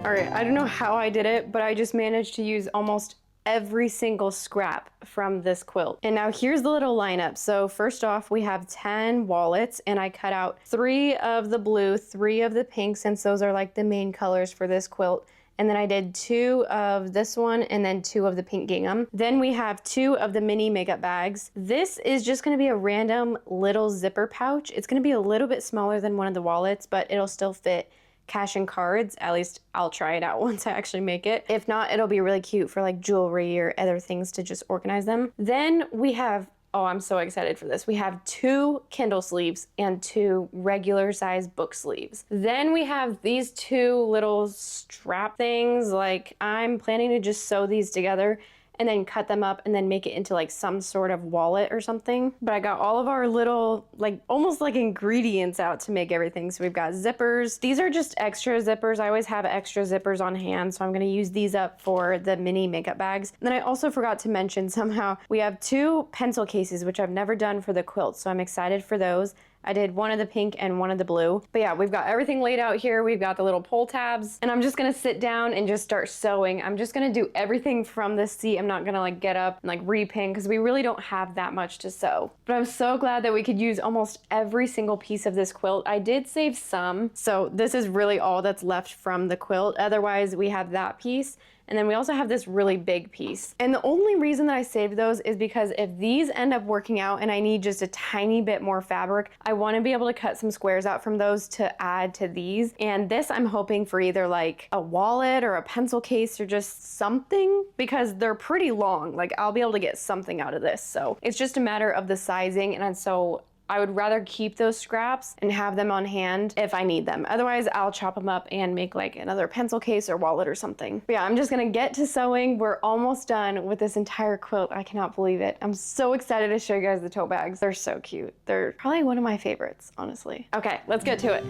All right, I don't know how I did it, but I just managed to use almost every single scrap from this quilt. And now here's the little lineup. So first off, we have 10 wallets, and I cut out 3 of the blue, 3 of the pink, since those are like the main colors for this quilt. And then I did 2 of this one and then 2 of the pink gingham. Then we have 2 of the mini makeup bags. This is just gonna be a random little zipper pouch. It's gonna be a little bit smaller than one of the wallets, but it'll still fit cash and cards. At least I'll try it out once I actually make it. If not, it'll be really cute for like jewelry or other things to just organize them. Then we have, oh, I'm so excited for this. We have 2 Kindle sleeves and 2 regular size book sleeves. Then we have these 2 little strap things. Like I'm planning to just sew these together and then cut them up and then make it into like some sort of wallet or something. But I got all of our little, like almost like ingredients out to make everything. So we've got zippers. These are just extra zippers. I always have extra zippers on hand, so I'm gonna use these up for the mini makeup bags. And then I also forgot to mention somehow, we have 2 pencil cases, which I've never done for the quilt, so I'm excited for those. I did one of the pink and one of the blue. But yeah, we've got everything laid out here. We've got the little pull tabs, and I'm just gonna sit down and just start sewing. I'm just gonna do everything from this seat. I'm not gonna like get up and like repin because we really don't have that much to sew. But I'm so glad that we could use almost every single piece of this quilt. I did save some, so this is really all that's left from the quilt. Otherwise, we have that piece. And then we also have this really big piece. And the only reason that I saved those is because if these end up working out and I need just a tiny bit more fabric, I want to be able to cut some squares out from those to add to these. And this I'm hoping for either like a wallet or a pencil case or just something, because they're pretty long. Like I'll be able to get something out of this. So it's just a matter of the sizing. And so I would rather keep those scraps and have them on hand if I need them. Otherwise, I'll chop them up and make like another pencil case or wallet or something. But yeah, I'm just gonna get to sewing. We're almost done with this entire quilt. I cannot believe it. I'm so excited to show you guys the tote bags. They're so cute. They're probably one of my favorites, honestly. Okay, let's get to it.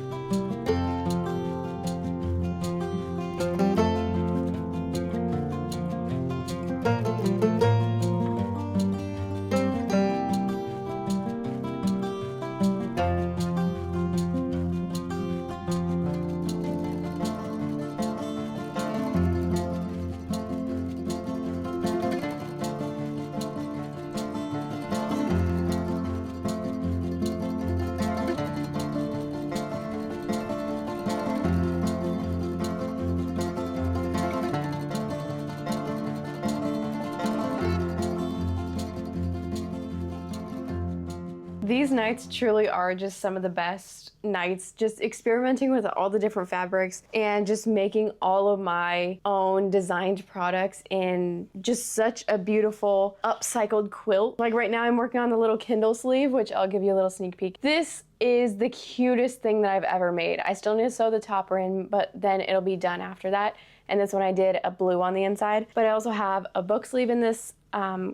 These nights truly are just some of the best nights, just experimenting with all the different fabrics and just making all of my own designed products in just such a beautiful upcycled quilt. Like right now I'm working on the little Kindle sleeve, which I'll give you a little sneak peek. This is the cutest thing that I've ever made. I still need to sew the topper in, but then it'll be done after that. And this one I did a blue on the inside, but I also have a book sleeve in this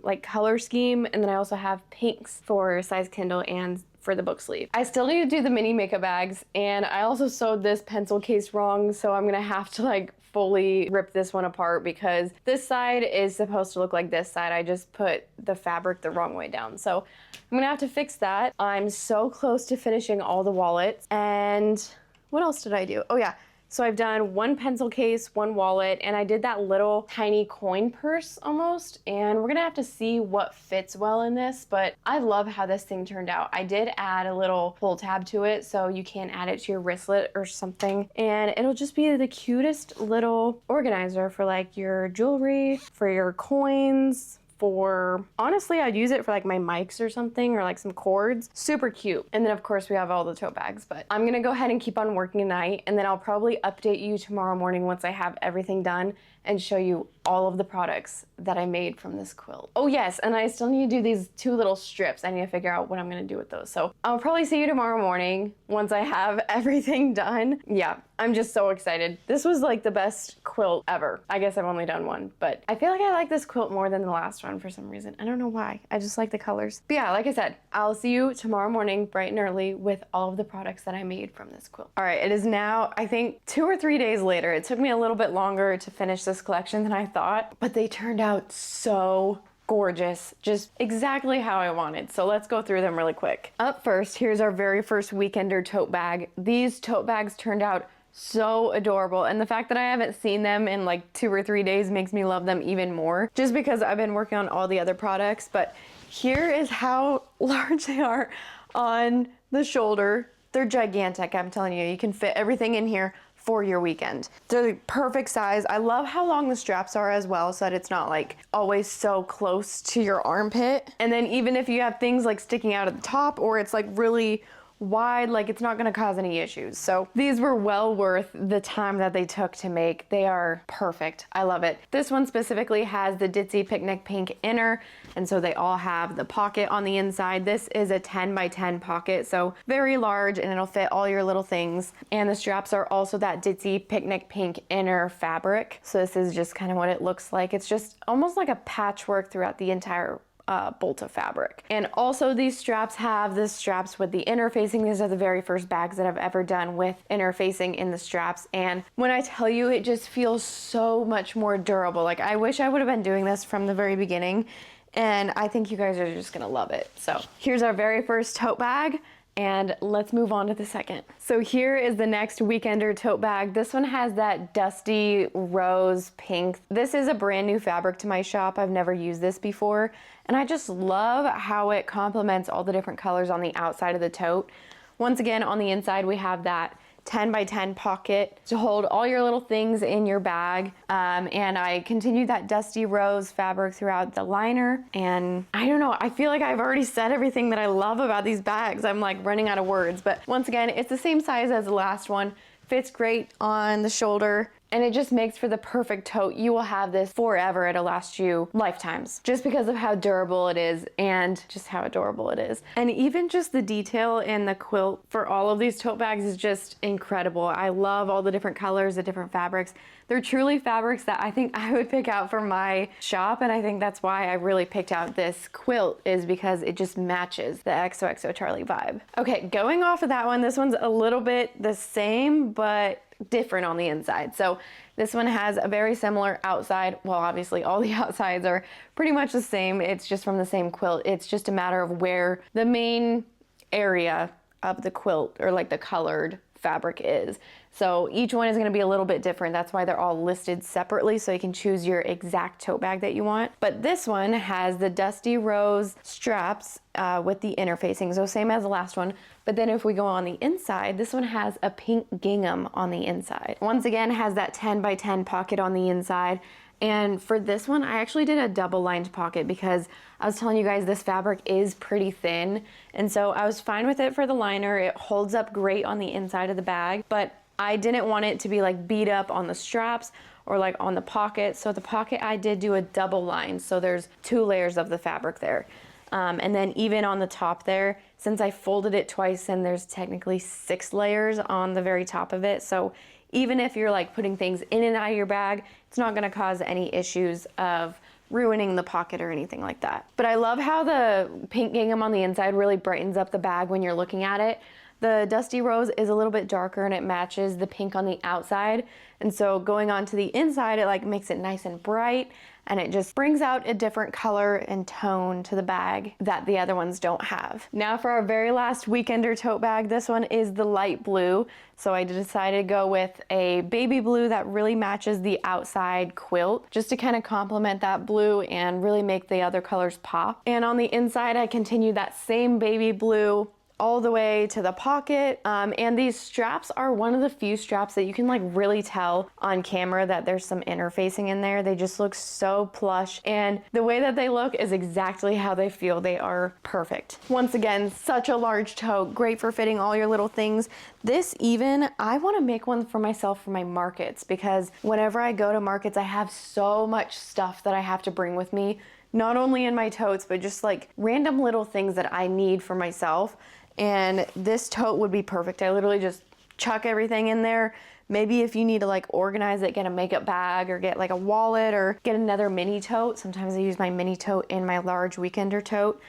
like color scheme, and then I also have pinks for size Kindle and for the book sleeve. I still need to do the mini makeup bags, and I also sewed this pencil case wrong, so I'm gonna have to like fully rip this one apart because this side is supposed to look like this side. I just put the fabric the wrong way down, so I'm gonna have to fix that. I'm so close to finishing all the wallets. And what else did I do? Oh yeah, so I've done 1 pencil case, 1 wallet, and I did that little tiny coin purse almost, and we're gonna have to see what fits well in this, but I love how this thing turned out. I did add a little pull tab to it so you can add it to your wristlet or something, and it'll just be the cutest little organizer for like your jewelry, for your coins, for, honestly, I'd use it for like my mics or something, or like some cords. Super cute. And then of course we have all the tote bags, but I'm gonna go ahead and keep on working tonight, and then I'll probably update you tomorrow morning once I have everything done and show you all of the products that I made from this quilt. Oh yes, and I still need to do these 2 little strips. I need to figure out what I'm gonna do with those. So I'll probably see you tomorrow morning once I have everything done. Yeah, I'm just so excited. This was like the best quilt ever. I guess I've only done one, but I feel like I like this quilt more than the last one for some reason. I don't know why, I just like the colors. But yeah, like I said, I'll see you tomorrow morning bright and early with all of the products that I made from this quilt. All right, it is now, I think 2 or 3 days later. It took me a little bit longer to finish this collection than I thought, but they turned out so gorgeous, just exactly how I wanted. So let's go through them really quick. Up first, here's our very first weekender tote bag. These tote bags turned out so adorable, and the fact that I haven't seen them in like 2 or 3 days makes me love them even more, just because I've been working on all the other products. But here is how large they are on the shoulder. They're gigantic, I'm telling you. You can fit everything in here for your weekend. They're the perfect size. I love how long the straps are as well, so that it's not like always so close to your armpit. And then even if you have things like sticking out at the top, or it's like really wide, like it's not gonna cause any issues. So these were well worth the time that they took to make. They are perfect. I love it. This one specifically has the ditzy picnic pink inner, and so they all have the pocket on the inside. This is a 10 by 10 pocket, so very large, and it'll fit all your little things. And the straps are also that ditzy picnic pink inner fabric. So this is just kind of what it looks like. It's just almost like a patchwork throughout the entire bolt of fabric. And also these straps have the straps with the interfacing. These are the very first bags that I've ever done with interfacing in the straps, and when I tell you, it just feels so much more durable. Like I wish I would have been doing this from the very beginning, and I think you guys are just gonna love it. So here's our very first tote bag, and let's move on to the second. So here is the next weekender tote bag. This one has that dusty rose pink. This is a brand new fabric to my shop. I've never used this before, and I just love how it complements all the different colors on the outside of the tote. Once again, on the inside we have that 10 by 10 pocket to hold all your little things in your bag. And I continued that dusty rose fabric throughout the liner. And I don't know, I feel like I've already said everything that I love about these bags. I'm like running out of words, but once again, it's the same size as the last one. Fits great on the shoulder, and it just makes for the perfect tote. You will have this forever. It'll last you lifetimes, just because of how durable it is and just how adorable it is. And even just the detail in the quilt for all of these tote bags is just incredible. I love all the different colors, the different fabrics. They're truly fabrics that I think I would pick out for my shop, and I think that's why I really picked out this quilt, is because it just matches the XOXO Charlie vibe. Okay, going off of that one, this one's a little bit the same, but different on the inside. So this one has a very similar outside. Well, obviously all the outsides are pretty much the same. It's just from the same quilt. It's just a matter of where the main area of the quilt, or like the colored fabric, is. So each one is going to be a little bit different. That's why they're all listed separately, so you can choose your exact tote bag that you want. But this one has the dusty rose straps with the interfacing, so same as the last one. But then if we go on the inside, this one has a pink gingham on the inside. Once again, has that 10 by 10 pocket on the inside. And for this one, I actually did a double lined pocket because I was telling you guys this fabric is pretty thin. And so I was fine with it for the liner. It holds up great on the inside of the bag, but I didn't want it to be like beat up on the straps or like on the pocket. So the pocket, I did do a double line. So there's 2 layers of the fabric there. And then even on the top there, since I folded it twice, and there's technically 6 layers on the very top of it. So even if you're like putting things in and out of your bag, it's not gonna cause any issues of ruining the pocket or anything like that. But I love how the pink gingham on the inside really brightens up the bag when you're looking at it. The dusty rose is a little bit darker, and it matches the pink on the outside. And so going on to the inside, it like makes it nice and bright, and it just brings out a different color and tone to the bag that the other ones don't have. Now for our very last weekender tote bag, this one is the light blue. So I decided to go with a baby blue that really matches the outside quilt, just to kind of complement that blue and really make the other colors pop. And on the inside, I continued that same baby blue all the way to the pocket. And these straps are one of the few straps that you can like really tell on camera that there's some interfacing in there. They just look so plush, and the way that they look is exactly how they feel. They are perfect. Once again, such a large tote, great for fitting all your little things. This even, I want to make one for myself for my markets, because whenever I go to markets, I have so much stuff that I have to bring with me, not only in my totes, but just like random little things that I need for myself. And this tote would be perfect. I literally just chuck everything in there. Maybe if you need to like organize it, get a makeup bag or get like a wallet or get another mini tote. Sometimes I use my mini tote in my large weekender tote,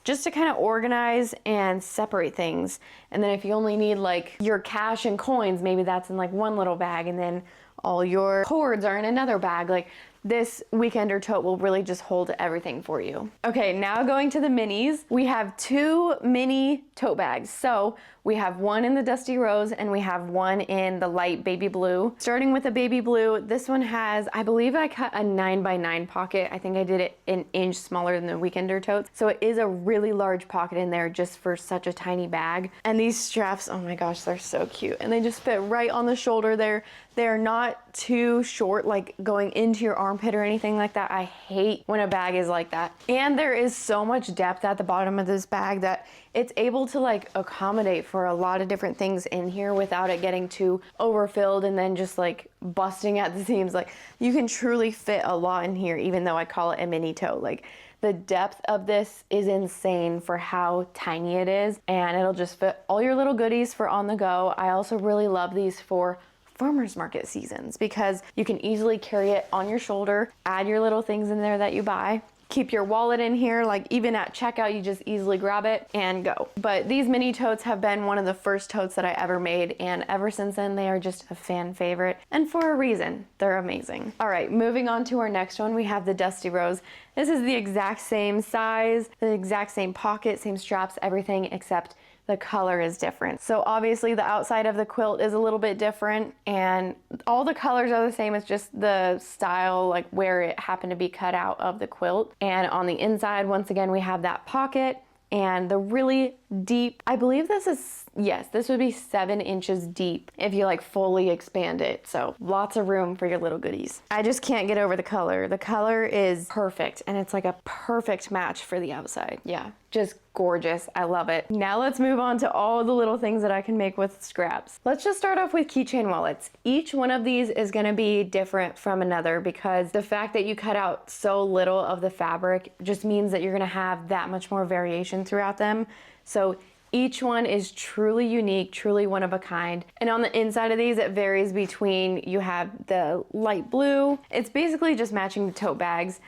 just to kind of organize and separate things. And then if you only need like your cash and coins, maybe that's in like one little bag, and then all your cords are in another bag. Like, this weekender tote will really just hold everything for you. Okay, now going to the minis. We have 2 mini tote bags. So we have one in the dusty rose and we have one in the light baby blue. Starting with the baby blue, this one has, I believe I cut a 9x9 pocket. I think I did it an inch smaller than the weekender totes. So it is a really large pocket in there just for such a tiny bag. And these straps, oh my gosh, they're so cute. And they just fit right on the shoulder there. They're not too short, like going into your armpit or anything like that. I hate when a bag is like that. And there is so much depth at the bottom of this bag that it's able to like accommodate for a lot of different things in here without it getting too overfilled and then just like busting at the seams. Like, you can truly fit a lot in here, even though I call it a mini tote. Like, the depth of this is insane for how tiny it is, and it'll just fit all your little goodies for on the go. I also really love these for farmers market seasons because you can easily carry it on your shoulder, add your little things in there that you buy. Keep your wallet in here, like even at checkout, you just easily grab it and go. But these mini totes have been one of the first totes that I ever made, and ever since then, they are just a fan favorite, and for a reason. They're amazing. All right, moving on to our next one, we have the Dusty Rose. This is the exact same size, the exact same pocket, same straps, everything, except the color is different. So obviously the outside of the quilt is a little bit different, and all the colors are the same. It's just the style, like where it happened to be cut out of the quilt. And on the inside, once again, we have that pocket and the really deep, I believe this is, yes, this would be 7 inches deep if you like fully expand it. So lots of room for your little goodies. I just can't get over the color. The color is perfect, and it's like a perfect match for the outside. Yeah, just gorgeous. I love it. Now let's move on to all the little things that I can make with scraps. Let's just start off with keychain wallets. Each one of these is gonna be different from another because the fact that you cut out so little of the fabric just means that you're gonna have that much more variation throughout them. So each one is truly unique, truly one of a kind. And on the inside of these, it varies between, you have the light blue. It's basically just matching the tote bags.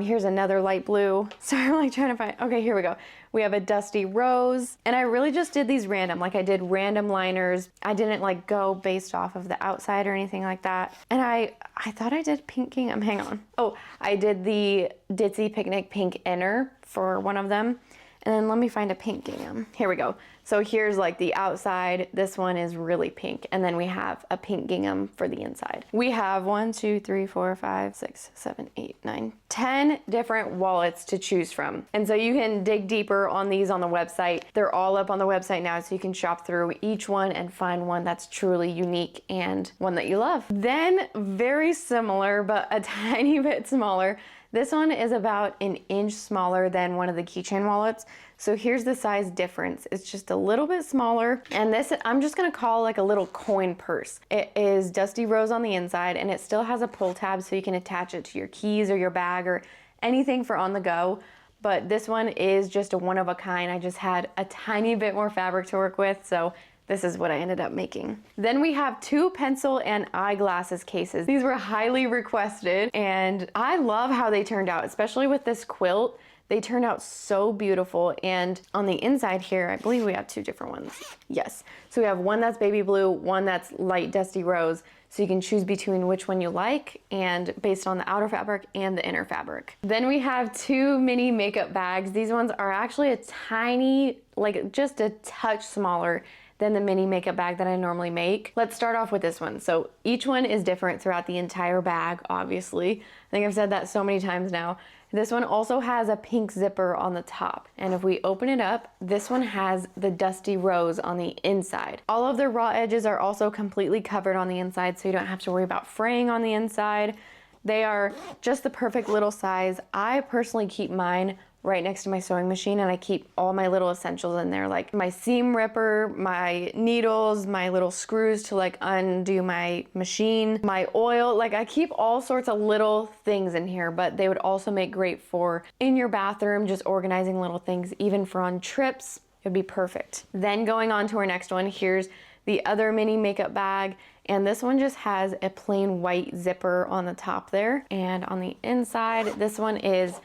Here's another light blue. So I'm like trying to find, okay, here we go. We have a dusty rose, and I really just did these random, like I did random liners. I didn't like go based off of the outside or anything like that. And I thought I did pink gingham, hang on. Oh, I did the Ditzy Picnic pink inner for one of them. And then let me find a pink gingham. Here we go. So here's like the outside. This one is really pink. And then we have a pink gingham for the inside. We have 1, 2, 3, 4, 5, 6, 7, 8, 9, 10 different wallets to choose from. And so you can dig deeper on these on the website. They're all up on the website now, so you can shop through each one and find one that's truly unique and one that you love. Then, very similar, but a tiny bit smaller, this one is about an inch smaller than one of the keychain wallets. So here's the size difference. It's just a little bit smaller. And this, I'm just gonna call like a little coin purse. It is Dusty Rose on the inside, and it still has a pull tab so you can attach it to your keys or your bag or anything for on the go. But this one is just a one of a kind. I just had a tiny bit more fabric to work with, so this is what I ended up making. Then we have 2 pencil and eyeglasses cases. These were highly requested, and I love how they turned out, especially with this quilt. They turned out so beautiful. And on the inside here, I believe we have 2 different ones. Yes. So we have one that's baby blue, one that's light dusty rose. So you can choose between which one you like, and based on the outer fabric and the inner fabric. Then we have 2 mini makeup bags. These ones are actually a tiny, like just a touch smaller than the mini makeup bag that I normally make. Let's start off with this one. So each one is different throughout the entire bag, obviously. I think I've said that so many times now. This one also has a pink zipper on the top. And if we open it up, this one has the dusty rose on the inside. All of their raw edges are also completely covered on the inside, so you don't have to worry about fraying on the inside. They are just the perfect little size. I personally keep mine right next to my sewing machine, and I keep all my little essentials in there, like my seam ripper, my needles, my little screws to like undo my machine, my oil. Like I keep all sorts of little things in here, but they would also make great for in your bathroom, just organizing little things, even for on trips. It'd be perfect. Then going on to our next one, here's the other mini makeup bag. And this one just has a plain white zipper on the top there. And on the inside, this one is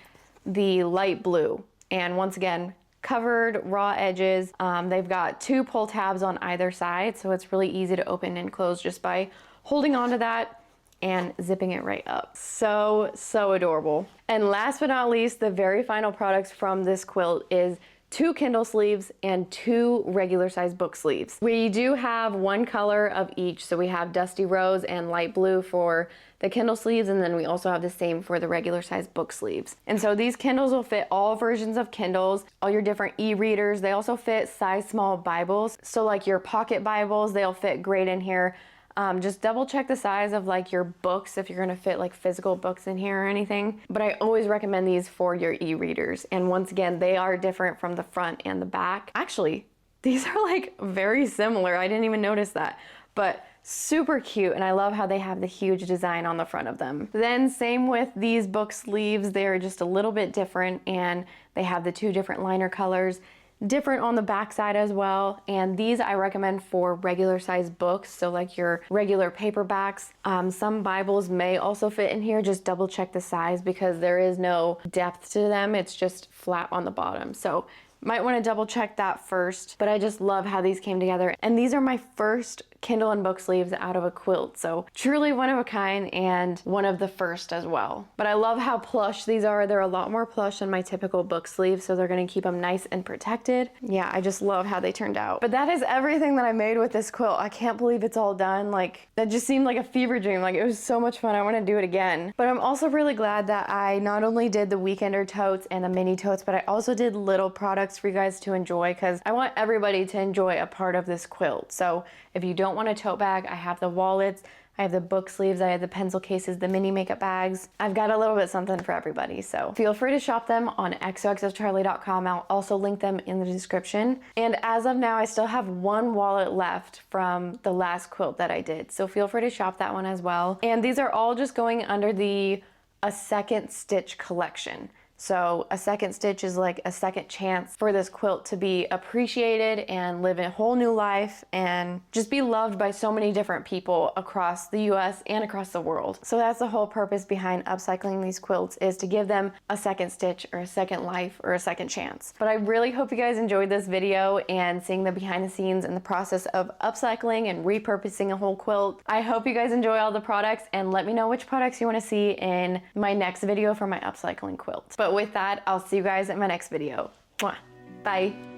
the light blue. And once again, covered raw edges. They've got 2 pull tabs on either side, so it's really easy to open and close just by holding onto that and zipping it right up. So adorable. And last but not least, the very final products from this quilt is 2 Kindle sleeves and 2 regular size book sleeves. We do have 1 color of each, so we have dusty rose and light blue for the Kindle sleeves, and then we also have the same for the regular size book sleeves. And so these Kindles will fit all versions of Kindles, all your different e-readers. They also fit size small Bibles, so like your pocket Bibles, they'll fit great in here. Just double check the size of like your books if you're gonna fit like physical books in here or anything. But I always recommend these for your e-readers. And once again, they are different from the front and the back. Actually, these are like very similar. I didn't even notice that, but super cute. And I love how they have the huge design on the front of them. Then same with these book sleeves. They're just a little bit different, and they have the 2 different liner colors. Different on the back side as well. And these I recommend for regular size books, so like your regular paperbacks. Some Bibles may also fit in here. Just double check the size because there is no depth to them. It's just flat on the bottom. So might want to double check that first, but I just love how these came together. And these are my first Kindle and book sleeves out of a quilt, so truly one of a kind and one of the first as well. But I love how plush these are. They're a lot more plush than my typical book sleeve, so they're going to keep them nice and protected. Yeah, I just love how they turned out. But that is everything that I made with this quilt. I can't believe it's all done. Like, that just seemed like a fever dream. Like, it was so much fun. I want to do it again. But I'm also really glad that I not only did the weekender totes and the mini totes, but I also did little products for you guys to enjoy, because I want everybody to enjoy a part of this quilt. So if you don't want a tote bag, I have the wallets, I have the book sleeves, I have the pencil cases, the mini makeup bags. I've got a little bit something for everybody, so feel free to shop them on xoxocharlie.com. I'll also link them in the description. And as of now, I still have 1 wallet left from the last quilt that I did, so feel free to shop that one as well. And these are all just going under the A Second Stitch collection. So a second stitch is like a second chance for this quilt to be appreciated and live a whole new life and just be loved by so many different people across the US and across the world. So that's the whole purpose behind upcycling these quilts, is to give them a second stitch or a second life or a second chance. But I really hope you guys enjoyed this video and seeing the behind the scenes and the process of upcycling and repurposing a whole quilt. I hope you guys enjoy all the products, and let me know which products you want to see in my next video for my upcycling quilt. But with that, I'll see you guys in my next video. Mwah. Bye.